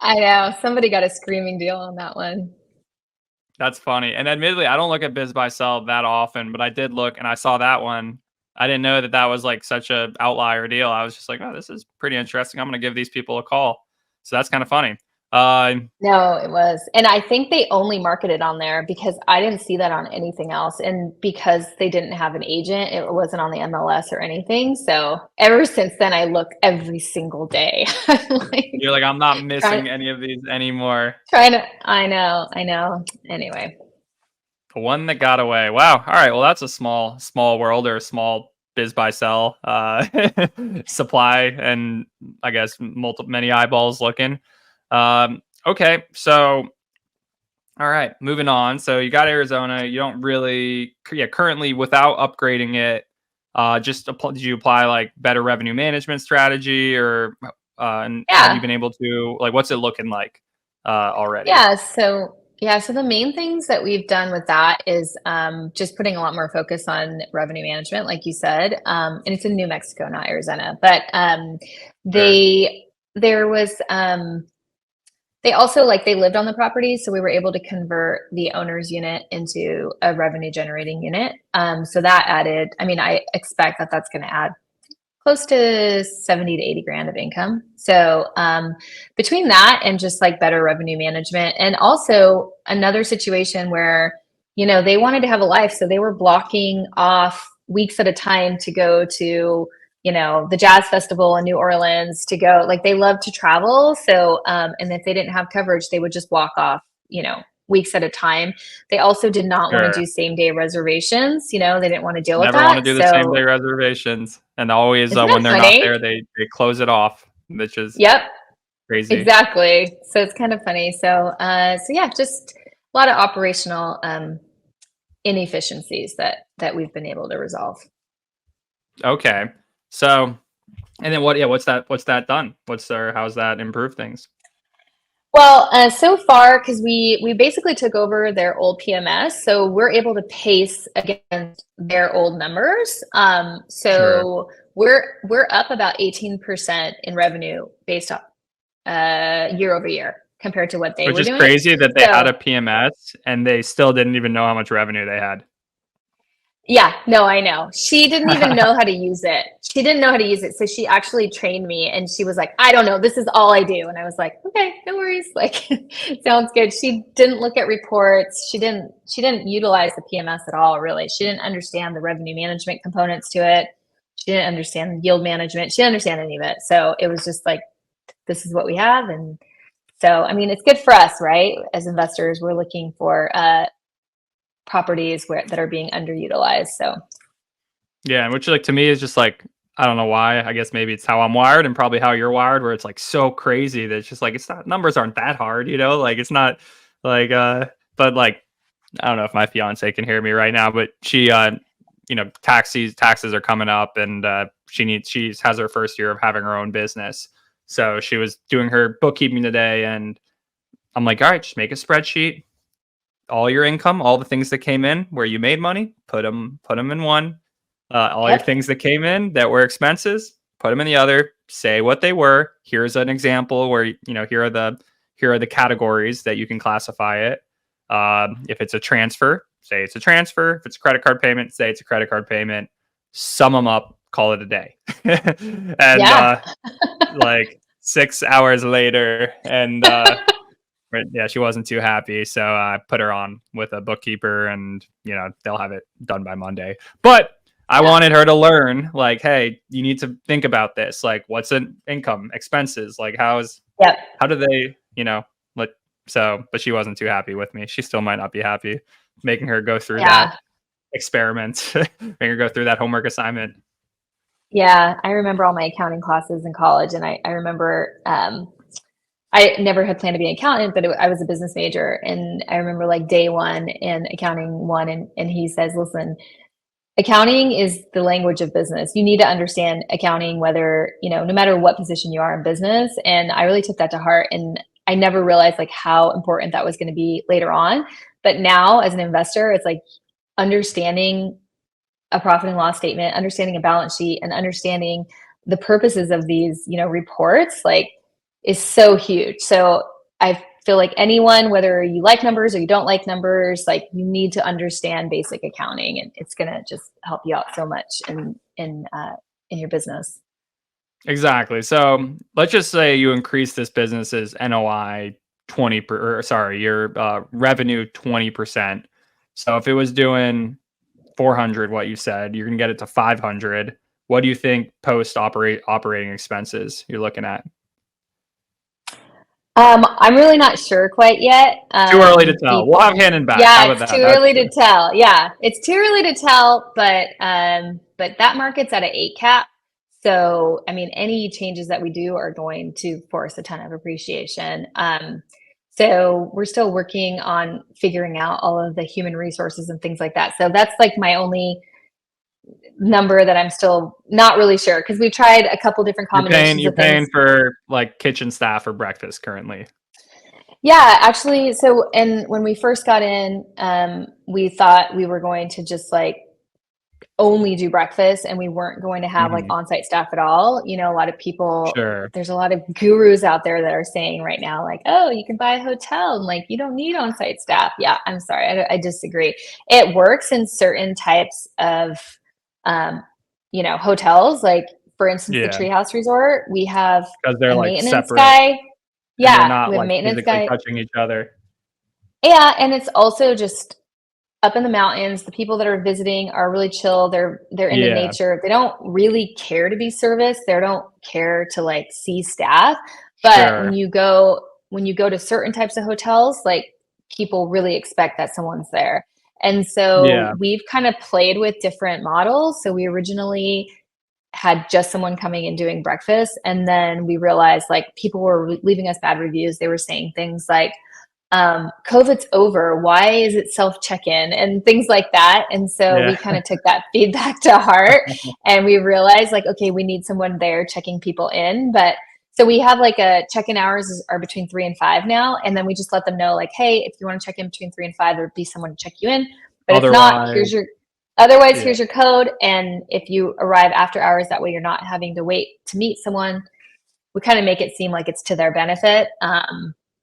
I know somebody got a screaming deal on that one. That's funny. And admittedly, I don't look at Biz Buy Sell that often, but I did look and I saw that one. I didn't know that that was like such a outlier deal. I was just like, oh, this is pretty interesting. I'm going to give these people a call. So that's kind of funny. No, it was. And I think they only marketed on there because I didn't see that on anything else. And because they didn't have an agent, it wasn't on the MLS or anything. So ever since then, I look every single day. Like, You're like, I'm not trying, missing any of these anymore. I know. Anyway. The one that got away. Wow. All right. Well, that's a small world, or a small Biz Buy Sell supply, and I guess many eyeballs looking. Okay, so all right, moving on. So you got Arizona. You don't really, yeah, currently without upgrading it. Did you apply like better revenue management strategy, or and have you Yeah. been able to, like, what's it looking like already? So the main things that we've done with that is just putting a lot more focus on revenue management, like you said. And it's in New Mexico, not Arizona. But Sure. there was They also like they lived on the property, so we were able to convert the owner's unit into a revenue generating unit. So that added, I mean, I expect that that's going to add close to 70 to 80 grand of income. So between that and just like better revenue management, and also another situation where, you know, they wanted to have a life, so they were blocking off weeks at a time to go to, you know, the jazz festival in New Orleans, to go, like they love to travel. So and if they didn't have coverage, they would just block off, you know, weeks at a time. They also did not want to Sure. do same day reservations. You know, they didn't want to deal with Never want to that. do the same So day reservations, and always isn't that when they're not funny? there, they close it off, which is Yep, crazy. exactly. So it's kind of funny. So so yeah, just a lot of operational inefficiencies that we've been able to resolve. Okay. So, and then what? Yeah, what's that? What's that done? How's that improved things? Well, so far, because we basically took over their old PMS, so we're able to pace against their old numbers. Sure. So we're up about 18% in revenue based on year over year compared to what they Which were is doing. crazy that they had So a PMS and they still didn't even know how much revenue they had. yeah, no, I know. She didn't even know how to use it. She didn't know how to use it. So she actually trained me and she was like, I don't know, this is all I do. And I was like, okay, no worries. Like sounds good. She didn't look at reports. She didn't utilize the PMS at all, really. She didn't understand the revenue management components to it. She didn't understand yield management. She didn't understand any of it. So it was just like, this is what we have. And so, I mean, it's good for us, right? As investors, we're looking for properties that are being underutilized. So Yeah, which like to me is just like I don't know why. I guess maybe it's how I'm wired and probably how you're wired, where it's like so crazy that it's just like it's not numbers aren't that hard, you know? Like it's not like but like I don't know if my fiance can hear me right now, but she you know, taxes are coming up and she has her first year of having her own business. So she was doing her bookkeeping today and I'm like, all right, just make a spreadsheet, all your income, all the things that came in where you made money, put them in one. All your yep, things that came in that were expenses, put them in the other. Say what they were. Here's an example where you know here are the categories that you can classify it. If it's a transfer, say it's a transfer. If it's a credit card payment, say it's a credit card payment. Sum them up, call it a day. And yeah, like 6 hours later, and but yeah, she wasn't too happy, so I put her on with a bookkeeper, and you know they'll have it done by Monday. But I yeah, wanted her to learn, like, hey, you need to think about this. Like, what's an income, expenses? Like, yep, how do they, you know, like so? But she wasn't too happy with me. She still might not be happy making her go through that yeah, experiment, making her go through that homework assignment. yeah. I remember all my accounting classes in college, and I remember I never had planned to be an accountant, but I was a business major, and I remember like day one in accounting one, and he says, listen, accounting is the language of business. You need to understand accounting, whether, you know, no matter what position you are in business. And I really took that to heart. And I never realized like how important that was going to be later on. But now as an investor, it's like understanding a profit and loss statement, understanding a balance sheet, and understanding the purposes of these, you know, reports, like is so huge. So I feel like anyone, whether you like numbers or you don't like numbers, like you need to understand basic accounting, and it's gonna just help you out so much in your business. Exactly. So let's just say you increase this business's NOI your revenue 20%. So if it was doing 400, what you said, you're gonna get it to 500. What do you think post operating expenses you're looking at? I'm really not sure quite yet. Too early to tell. We'll have Hanan back. How Yeah, about it's that? too That's early to tell. Yeah, it's too early to tell, but that market's at an 8 cap. So, I mean, any changes that we do are going to force a ton of appreciation. So we're still working on figuring out all of the human resources and things like that. So that's like my only number that I'm still not really sure, because we've tried a couple different combinations you're of things. paying for like kitchen staff or breakfast currently. Yeah, actually, so and when we first got in, we thought we were going to just like only do breakfast and we weren't going to have like Mhm. on-site staff at all. You know, a lot of people, Sure. there's a lot of gurus out there that are saying right now, like, oh, you can buy a hotel and like you don't need on-site staff. Yeah, I'm sorry, I disagree. It works in certain types of, you know, hotels. Like for instance, the Yeah, Treehouse Resort, we have because they're a like maintenance separate guy. and they're Yeah, not we have a like maintenance physically guy. touching each other. Yeah, and it's also just up in the mountains. The people that are visiting are really chill. They're into Yeah, nature. They don't really care to be serviced. They don't care to like see staff. But sure. when you go to certain types of hotels, like people really expect that someone's there. And so Yeah. we've kind of played with different models. So we originally had just someone coming and doing breakfast, and then we realized like people were leaving us bad reviews. They were saying things like COVID's over. Why is it self check-in and things like that? And so Yeah. we kind of took that feedback to heart, and we realized like, okay, we need someone there checking people in. But so we have like a check-in hours are between 3 and 5 now. And then we just let them know like, hey, if you want to check in between 3 and 5, there'll be someone to check you in. But if not, Otherwise, otherwise, yeah. here's your code. And if you arrive after hours, that way you're not having to wait to meet someone. We kind of make it seem like it's to their benefit. So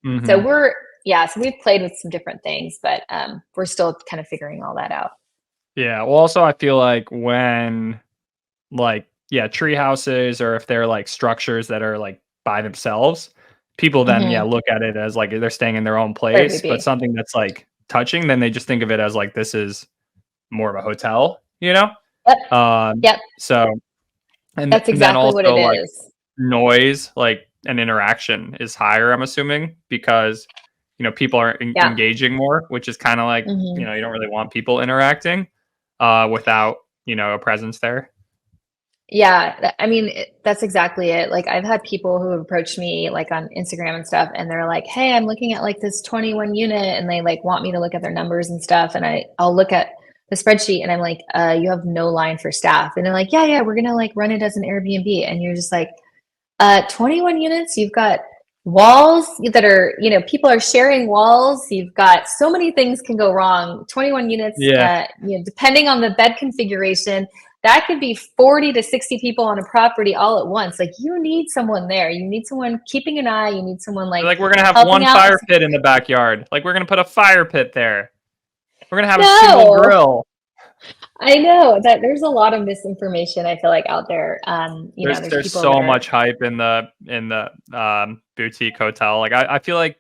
Mhm. so we've played with some different things, but we're still kind of figuring all that out. Yeah, well, also, I feel like when, like, yeah, tree houses or if they're, like, structures that are, like, by themselves, people then, yeah, Mm-hmm. look at it as, like, they're staying in their own place, but Airbnb. something that's, like, touching, then they just think of it as, like, this is more of a hotel, you know? Yep. Yep. So and That's then exactly what also, it like, is. noise, like, and interaction is higher, I'm assuming, because, people are Yeah. engaging more, which is kinda like, Mm-hmm. you don't really want people interacting, without, a presence there. Yeah, I mean, that's exactly it. Like I've had people who have approached me like on Instagram and stuff, and they're like, "Hey, I'm looking at like this 21 unit," and they like want me to look at their numbers and stuff, and I'll look at the spreadsheet, and I'm like, "You have no line for staff," and they're like, "Yeah, yeah, we're gonna like run it as an Airbnb," and you're just like, 21 units, you've got walls that are, you know, people are sharing walls. You've got so many things can go wrong. 21 units, Yeah. you know, depending on the bed configuration, that could be 40 to 60 people on a property all at once. Like you need someone there. You need someone keeping an eye. You need someone like Like, we're gonna have helping one out. fire pit in the backyard. Like, we're gonna put a fire pit there. We're gonna have a single No, grill. I know that there's a lot of misinformation I feel like out there. You know, there's There's people that so are, much hype in the boutique hotel. Like, I feel like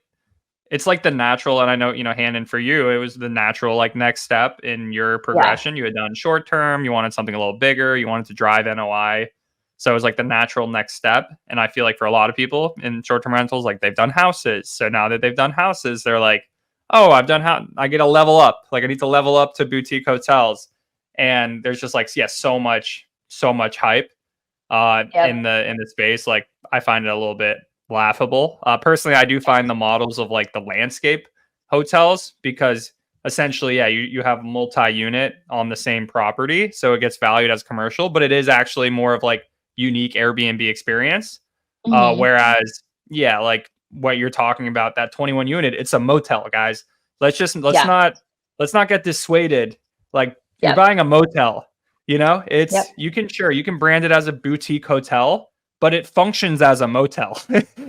it's like the natural, and I know, Hanan, for you, it was the natural, like, next step in your yeah. progression. You had done short term, you wanted something a little bigger, you wanted to drive NOI. So it was like the natural next step. And I feel like for a lot of people in short term rentals, like they've done houses. So now that they've done houses, they're like, oh, I get a level up. Like I need to level up to boutique hotels. And there's just like, yeah, so much hype Yep. in the space. Like I find it a little bit laughable. Personally, I do find the models of like the landscape hotels because essentially, yeah, you have multi-unit on the same property, so it gets valued as commercial, but it is actually more of like unique Airbnb experience. Hmm. Whereas, yeah, like what you're talking about, that 21 unit, it's a motel, guys. Yeah. Let's not get dissuaded. Like you're Yep. buying a motel. Yep. It's you can brand it as a boutique hotel, but it functions as a motel.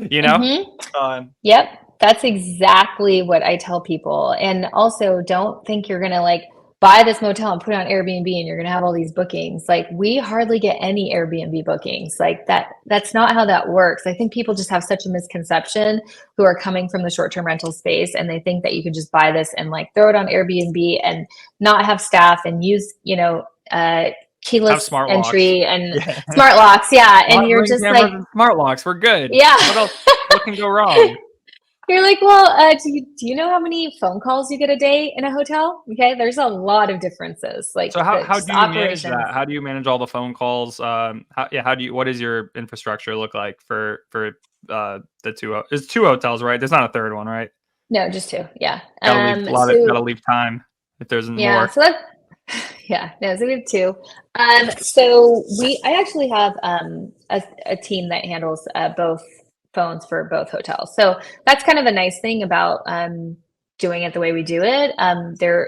you know? Hmm. Um, Yep, that's exactly what I tell people. And also, don't think you're gonna like buy this motel and put it on Airbnb and you're gonna have all these bookings. Like we hardly get any Airbnb bookings. Like that's not how that works. I think people just have such a misconception who are coming from the short-term rental space and they think that you can just buy this and like throw it on Airbnb and not have staff and use, you know, have keyless smart locks. entry and Yeah. smart locks. Yeah. And you're Ring just like, cameras and smart locks. We're good. yeah. What else? What can go wrong? You're like, well, do you know how many phone calls you get a day in a hotel? Okay, there's a lot of differences, like So the how just do the you manage operations. that? How do you manage all the phone calls? How do you what does your infrastructure look like for the there's two hotels, right? There's not a third one, right? No, just two. Yeah. Gotta leave time if there's Yeah, more. so that yeah, no, so we have two. So I actually have a team that handles both phones for both hotels. So that's kind of a nice thing about doing it the way we do it,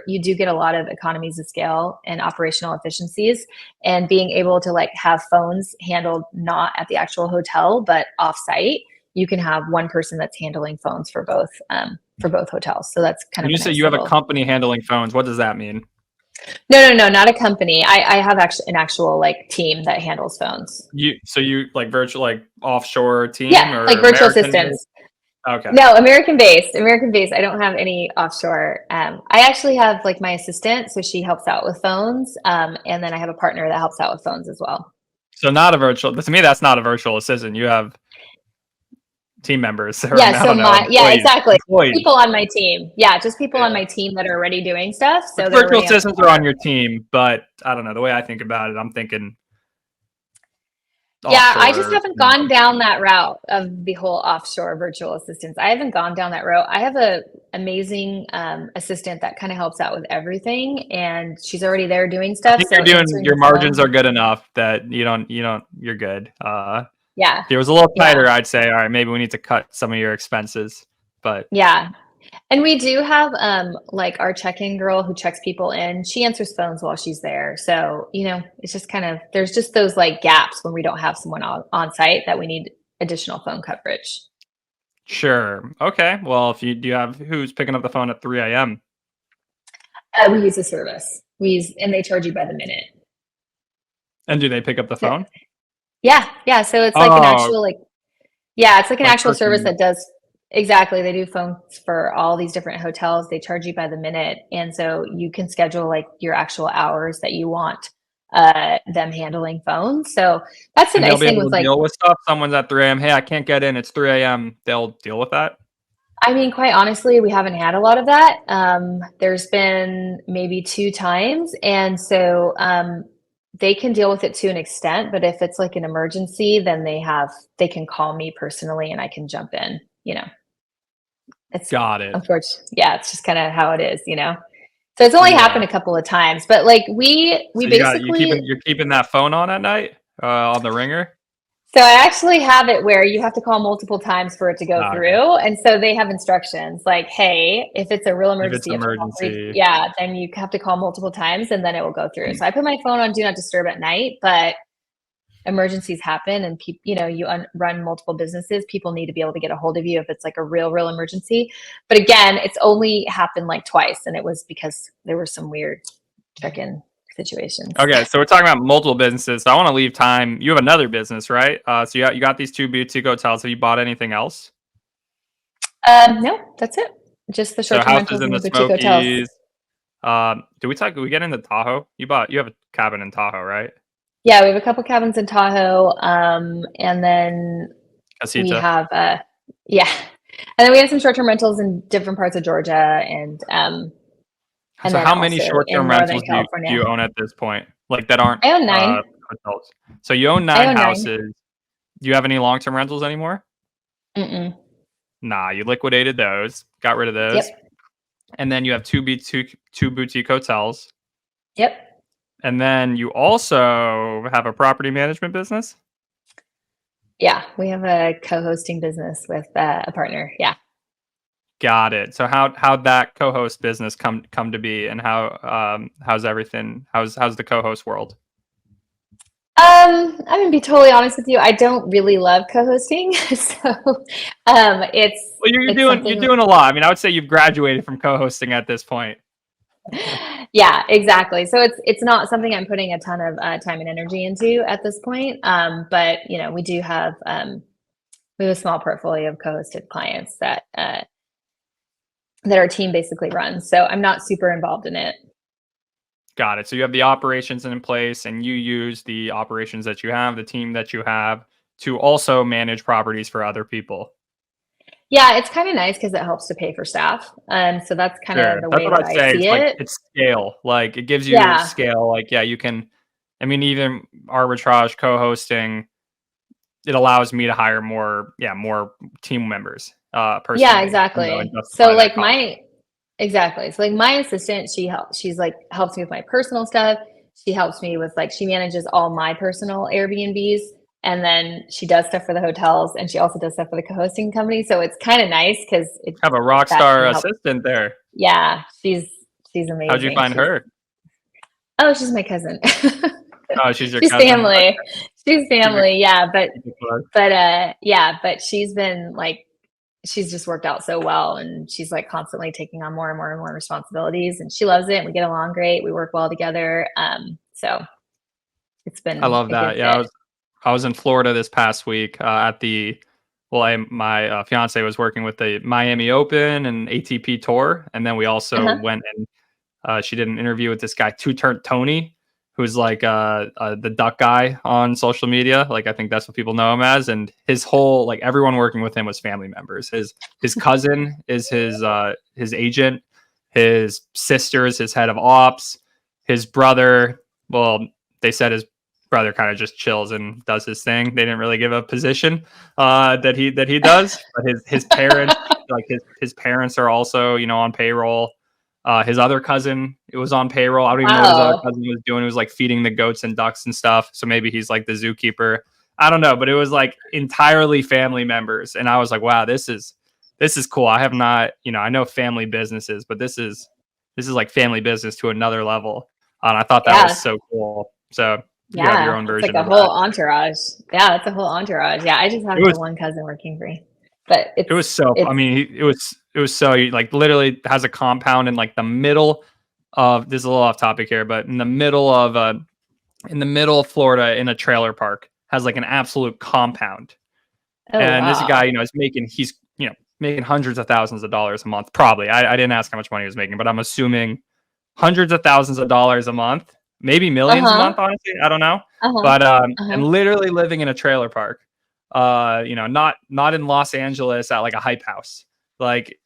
you do get a lot of economies of scale and operational efficiencies, and being able to like have phones handled not at the actual hotel but off-site. You can have one person that's handling phones for both hotels. So that's kind When of you a say nice you have a little. company handling phones, what does that mean? No, not a company. I have actually an actual like team that handles phones. You like virtual, like offshore team Yeah, like or virtual American based? assistants. Okay. No, American based. American based. I don't have any offshore. I actually have like my assistant, so she helps out with phones, and then I have a partner that helps out with phones as well. So not a virtual. To me, that's not a virtual assistant. You have team members, or Yeah. I So don't know, yeah, exactly. employees. People on my team. Yeah, just people on Yeah. my team that are already doing stuff. Which So they're virtual already on. assistants are on your team, but I don't know. The way I think about it, I'm thinking Yeah, I just offshore. haven't gone down that route of the whole offshore virtual assistants. I haven't gone down that route. I have a amazing assistant that kind of helps out with everything, and she's already there doing I stuff. think So answering your the margins phone, are good enough that you're good. yeah, If it was a little yeah, tighter, I'd say, all right, maybe we need to cut some of your expenses. But yeah. And we do have like our check-in girl who checks people in. She answers phones while she's there. So, it's just kind of there's just those like gaps when we don't have someone on site that we need additional phone coverage. sure. Okay. Well, if you do you have who's picking up the phone at 3 a.m. We use a service. And they charge you by the minute. and do they pick up the So, phone? yeah. So it's like an Oh, actual like yeah, it's like an like actual service person. that does exactly. They do phones for all these different hotels. They charge you by the minute, and so you can schedule like your actual hours that you want them handling phones. So that's the And they'll nice be thing able with to like deal with stuff. Someone's at 3 a.m. Hey, I can't get in. It's 3 a.m. They'll deal with that. I mean, quite honestly, we haven't had a lot of that. There's been maybe two times, and so they can deal with it to an extent. But if it's like an emergency, then they can call me personally, and I can jump in. It's Got it. unfortunate. Yeah, it's just kind of how it is. So it's only Yeah. happened a couple of times, but like we So basically. you're keeping that phone on at night on the ringer. So I actually have it where you have to call multiple times for it to go Okay. through. And so they have instructions like, hey, if it's a real If it's emergency, you have to call emergency, yeah, then you have to call multiple times and then it will go through. So I put my phone on do not disturb at night, but emergencies happen and people, you run multiple businesses. People need to be able to get a hold of you if it's like a real emergency. But again, it's only happened like twice. And it was because there were some weird check-in situations. okay. So we're talking about multiple businesses. So I want to leave time. You have another business, right? So you got these two boutique hotels. Have you bought anything else? No, that's it. Just the So short-term houses rentals in and the the boutique hotels. Smokies. Did we get into Tahoe? You have a cabin in Tahoe, right? Yeah, we have a couple cabins in Tahoe, and then we Casita. have yeah, and then we have some short-term rentals in different parts of Georgia, and So then how many also in short-term Northern rentals do California. you own at this point? Like that aren't I own 9. hotels. So you own I 9 own 9. houses. Do you have any long-term rentals anymore? Mm-mm. Nah, you liquidated those, got rid of those. Yep. And then you have two boutique hotels. Yep. And then you also have a property management business? Yeah, we have a co-hosting business with a partner. Yeah. Got it. So how'd that co-host business come to be, and how's everything? How's the co-host world? I'm gonna be totally honest with you. I don't really love co-hosting, so it's Well, you're something. doing a lot. I mean, I would say you've graduated from co-hosting at this point. Yeah, exactly. So it's not something I'm putting a ton of time and energy into at this point. But we do have we have a small portfolio of co-hosted clients that our team basically runs. So I'm not super involved in it. Got it. So you have the operations in place, and you use the operations that you have, the team that you have, to also manage properties for other people. Yeah, it's kind of nice because it helps to pay for staff. So that's kind Sure. of the That's way what that I'd I say. see It's like it. it's scale. Like it gives you Yeah. scale. Like, yeah, you can, I mean, even arbitrage co-hosting, it allows me to hire more team members, Yeah, personally, and exactly. So justify that like cost. exactly. So like my assistant, she's like helps me with my personal stuff. She helps me with like she manages all my personal Airbnbs and then she does stuff for the hotels and she also does stuff for the co-hosting company. So it's kind of nice because Have a like rock that star can help. assistant there. Yeah, she's How'd you amazing. find her? Oh, she's my cousin. Oh, she's your She's cousin. family. She's She's your family. Yeah, cousin. yeah, but she's been like she's just worked out so well, and she's like constantly taking on more and more and more responsibilities, and she loves it, and we get along great. We work well together. So it's I been love a good that. Yeah, fit. I was in Florida this past week at the my fiance was working with the Miami Open and ATP Tour, and then we also Uh-huh. went and she did an interview with this guy, Two Turn Tony, who's like the duck guy on social media. Like I think that's what people know him as. And his whole like everyone working with him was family members. His cousin is his agent. His sister is his head of ops. His brother, well, they said his brother kind of just chills and does his thing. They didn't really give a position that he does. But his parents, like his parents are also on payroll. His other cousin, it was on payroll. I don't even know what his other Wow. cousin was doing. It was like feeding the goats and ducks and stuff. So maybe he's like the zookeeper. I don't know, but it was like entirely family members, and I was like, wow, this is cool. I have not, I know family businesses, but this is like family business to another level. And I thought that was Yeah. so cool. So you have your Yeah. own It's like version a of whole that. entourage. Yeah, it's a whole entourage. Yeah, I just It have the was one cousin working for me. But it was so. I it's mean, it was so like literally has a compound in like the middle of. This is a little off topic here, but in the middle of Florida in a trailer park has like an absolute compound. oh And this guy, wow. he's making hundreds of thousands of dollars a month. Probably. I didn't ask how much money he was making, but I'm assuming hundreds of thousands of dollars a month, maybe millions a Uh-huh. month, honestly. I don't know. Uh-huh. But and Uh-huh. literally living in a trailer park. Not in Los Angeles at like a hype house, like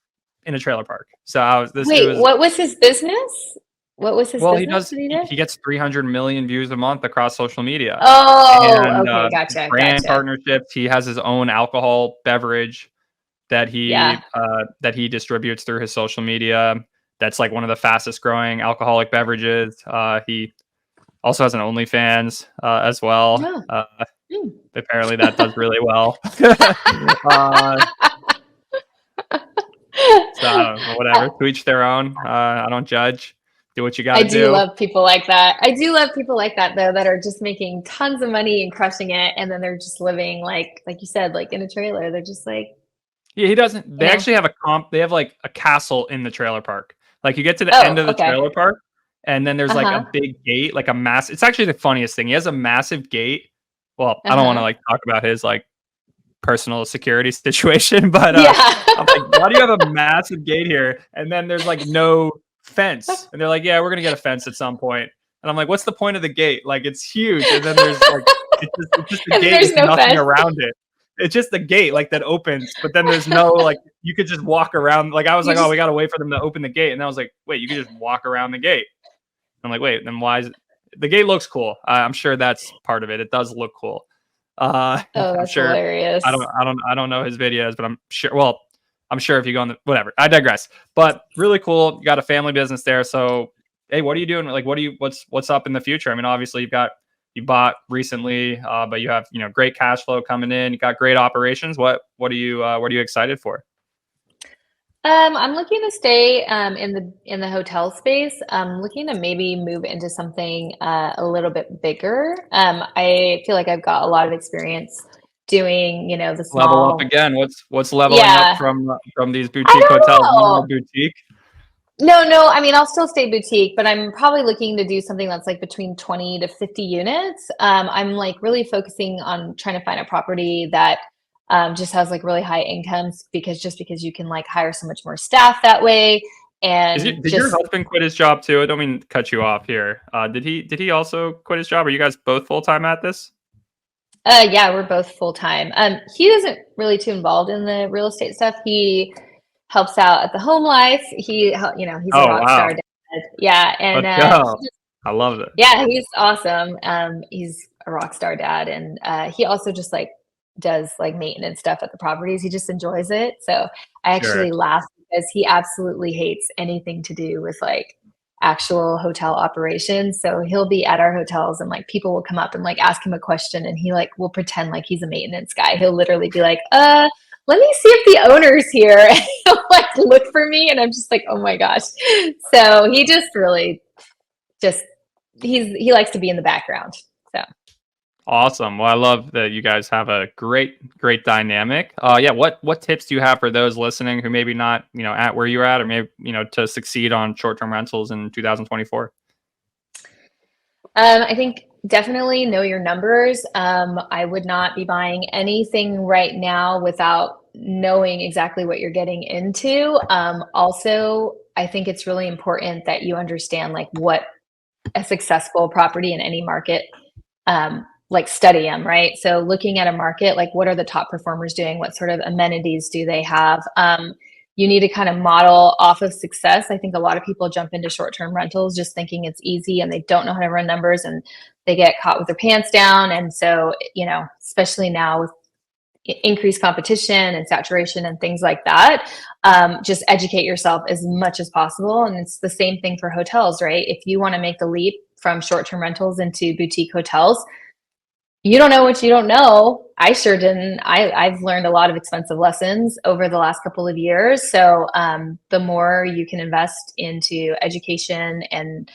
in a trailer park. So I was this it Wait, was what was his business? What was his well, business that he did? he gets 300 million views a month across social media. Oh, And okay, gotcha, brand gotcha. partnerships, he has his own alcohol beverage Yeah. that he distributes through his social media. That's like one of the fastest growing alcoholic beverages. He also has an OnlyFans as well. Yeah. Hmm. Apparently, that does really well. So I don't know, whatever. To each their own. I don't judge. Do what you got I to do do. love people like that. I do love people like that though, that are just making tons of money and crushing it, and then they're just living like you said, like in a trailer. They're just like, Yeah, he doesn't. you They know, actually have a comp. They have like a castle in the trailer park. Like you get to the end oh, of the okay. trailer park, and then there's like a Uh-huh. big gate, like a mass. It's actually the funniest thing. He has a massive gate. Well, I don't want to Uh-huh. like talk about his like personal security situation, but Yeah. I'm like, why do you have a massive gate here? And then there's like no fence, and they're like, yeah, we're gonna get a fence at some point. And I'm like, what's the point of the gate? Like it's huge, and then there's like it's just a And gate there's with no nothing fence. around it. It's just the gate like that opens, but then there's no like you could just walk around. Like I was You like, oh, just we gotta wait for them to open the gate, and I was like, wait, you could just walk around the gate. I'm like, wait, then why is it? The gate looks cool. I'm sure that's part of it. It does look cool. oh, I'm that's sure. hilarious. I don't know his videos, but I'm sure. Well, I'm sure if you go on the whatever. I digress. But really cool. You got a family business there. So, hey, what are you doing? Like, what's up in the future? I mean, obviously you bought recently, but you have great cash flow coming in. You got great operations. What are you excited for? I'm looking to stay in the hotel space. I'm looking to maybe move into something a little bit bigger. I feel like I've got a lot of experience doing, the Level up small. again. What's leveling up Yeah, from these I boutique don't hotels? More know. boutique. No, no. I mean, I'll still stay boutique, but I'm probably looking to do something that's like between 20 to 50 units. I'm like really focusing on trying to find a property that just has like really high incomes because you can like hire so much more staff that way. And Did your just, husband quit his job too? I don't mean to cut you off here. Did he also quit his job? Are you guys both full time at this? yeah, we're both full time. He isn't really too involved in the real estate stuff. He helps out at the home life. He's a Oh rock star wow, dad. Yeah. And let's go! I love it. yeah, he's awesome. He's a rock star dad, and he also just like does like maintenance stuff at the properties. He just enjoys it. So I Sure. actually laugh because he absolutely hates anything to do with like actual hotel operations. So he'll be at our hotels and like people will come up and like ask him a question and he like will pretend like he's a maintenance guy. He'll literally be like, let me see if the owner's here. And he'll like look for me, and I'm just like, oh my gosh. So he just really just he likes to be in the background. So Awesome. Well, I love that you guys have a great dynamic. Yeah. What tips do you have for those listening who maybe not at where you're at, or maybe to succeed on short term rentals in 2024? I think definitely know your numbers. I would not be buying anything right now without knowing exactly what you're getting into. Also, I think it's really important that you understand like what a successful property in any market, like study them, right? So looking at a market, like what are the top performers doing? What sort of amenities do they have? You need to kind of model off of success. I think a lot of people jump into short-term rentals just thinking it's easy and they don't know how to run numbers and they get caught with their pants down. And so, especially now with increased competition and saturation and things like that, just educate yourself as much as possible. And it's the same thing for hotels, right? If you want to make the leap from short-term rentals into boutique hotels, you don't know what you don't know. I sure didn't. I've learned a lot of expensive lessons over the last couple of years. So the more you can invest into education and,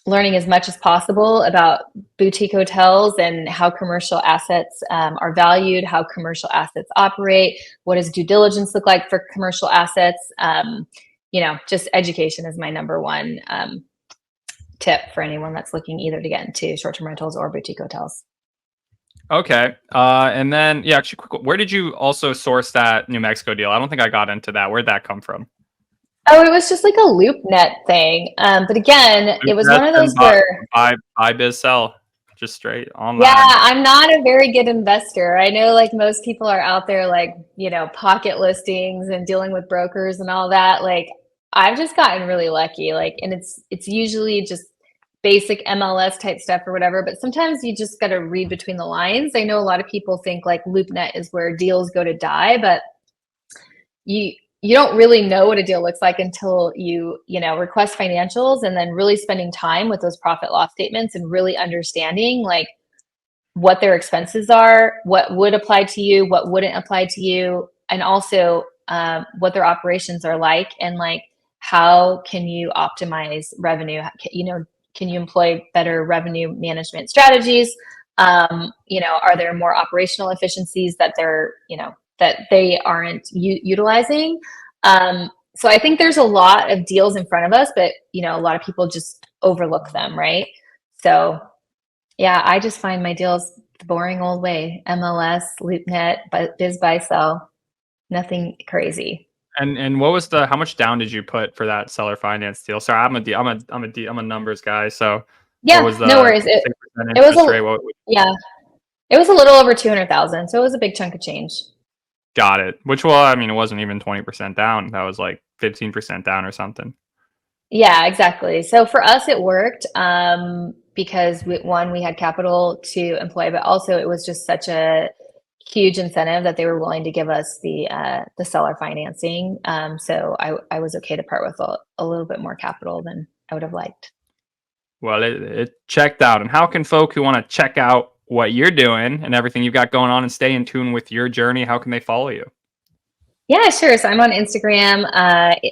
learning as much as possible about boutique hotels and how commercial assets are valued, how commercial assets operate, what does due diligence look like for commercial assets. Just education is my number one tip for anyone that's looking either to get into short-term rentals or boutique hotels. Okay. And then, yeah, actually, quick, where did you also source that New Mexico deal? I don't think I got into that. Where'd that come from? Oh, it was just like a LoopNet thing. But again, it was one of those where buy biz sell, just straight online. yeah, I'm not a very good investor. I know like most people are out there like, pocket listings and dealing with brokers and all that. Like I've just gotten really lucky. Like, and it's usually just basic MLS type stuff or whatever, but sometimes you just got to read between the lines. I know a lot of people think like LoopNet is where deals go to die, but you don't really know what a deal looks like until you request financials and then really spending time with those profit loss statements and really understanding like what their expenses are, what would apply to you, what wouldn't apply to you, and also what their operations are like, and like how can you optimize revenue? Can you employ better revenue management strategies? Are there more operational efficiencies that that they aren't utilizing? So I think there's a lot of deals in front of us, but a lot of people just overlook them, right? So yeah, I just find my deals the boring old way: MLS, LoopNet, biz buy sell, nothing crazy. And what was how much down did you put for that seller finance deal? Sorry, I'm a numbers guy. So Yeah, what was no worries. It was it was a little over 200,000, so it was a big chunk of change. Got it. Which, well, I mean, it wasn't even 20% down. That was like 15% down or something. Yeah, exactly. So for us, it worked because we had capital to employ, but also it was just such a huge incentive that they were willing to give us the seller financing. So I was okay to part with a little bit more capital than I would have liked. Well, it checked out. And how can folk who want to check out what you're doing and everything you've got going on and stay in tune with your journey, how can they follow you? Yeah, sure. So I'm on Instagram.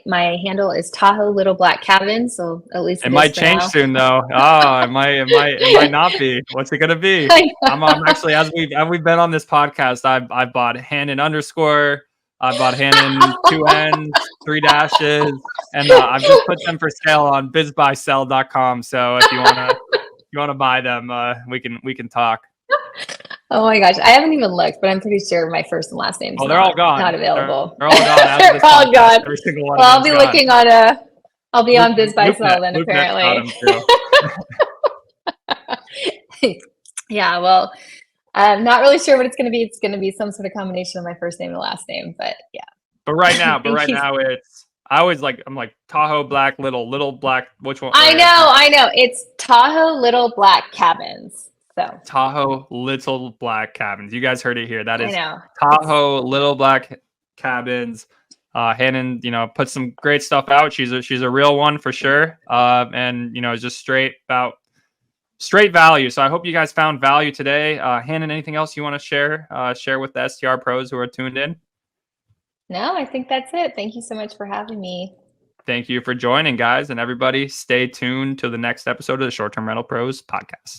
My handle is Tahoe Little Black Cabin. So at least it might change soon, though. Oh, it might not be. What's it gonna be? I'm actually, as we've been on this podcast, I've bought Hanan _ I bought Hanan 2 N's, 3 dashes, and I've just put them for sale on bizbuysell.com. So if you wanna buy them, we can talk. Oh my gosh, I haven't even looked, but I'm pretty sure my first and last name's they're all gone. Not available. They're all gone. They're all gone. Every single one. Well, I'll be looking on I'll be on Biz Buy Sell then apparently. Yeah, well, I'm not really sure what it's going to be. It's going to be some sort of combination of my first name and last name, but yeah. But right now, I'm like Tahoe Black Little Black. Which one? I know. It's Tahoe Little Black Cabins. So Tahoe Little Black Cabins. You guys heard it here. That is Tahoe Little Black Cabins. Hanan, put some great stuff out. She's a real one for sure. And just straight about straight value. So I hope you guys found value today. Hanan, anything else you want to share with the STR pros who are tuned in? No, I think that's it. Thank you so much for having me. Thank you for joining, guys, and everybody stay tuned to the next episode of the Short Term Rental Pros podcast.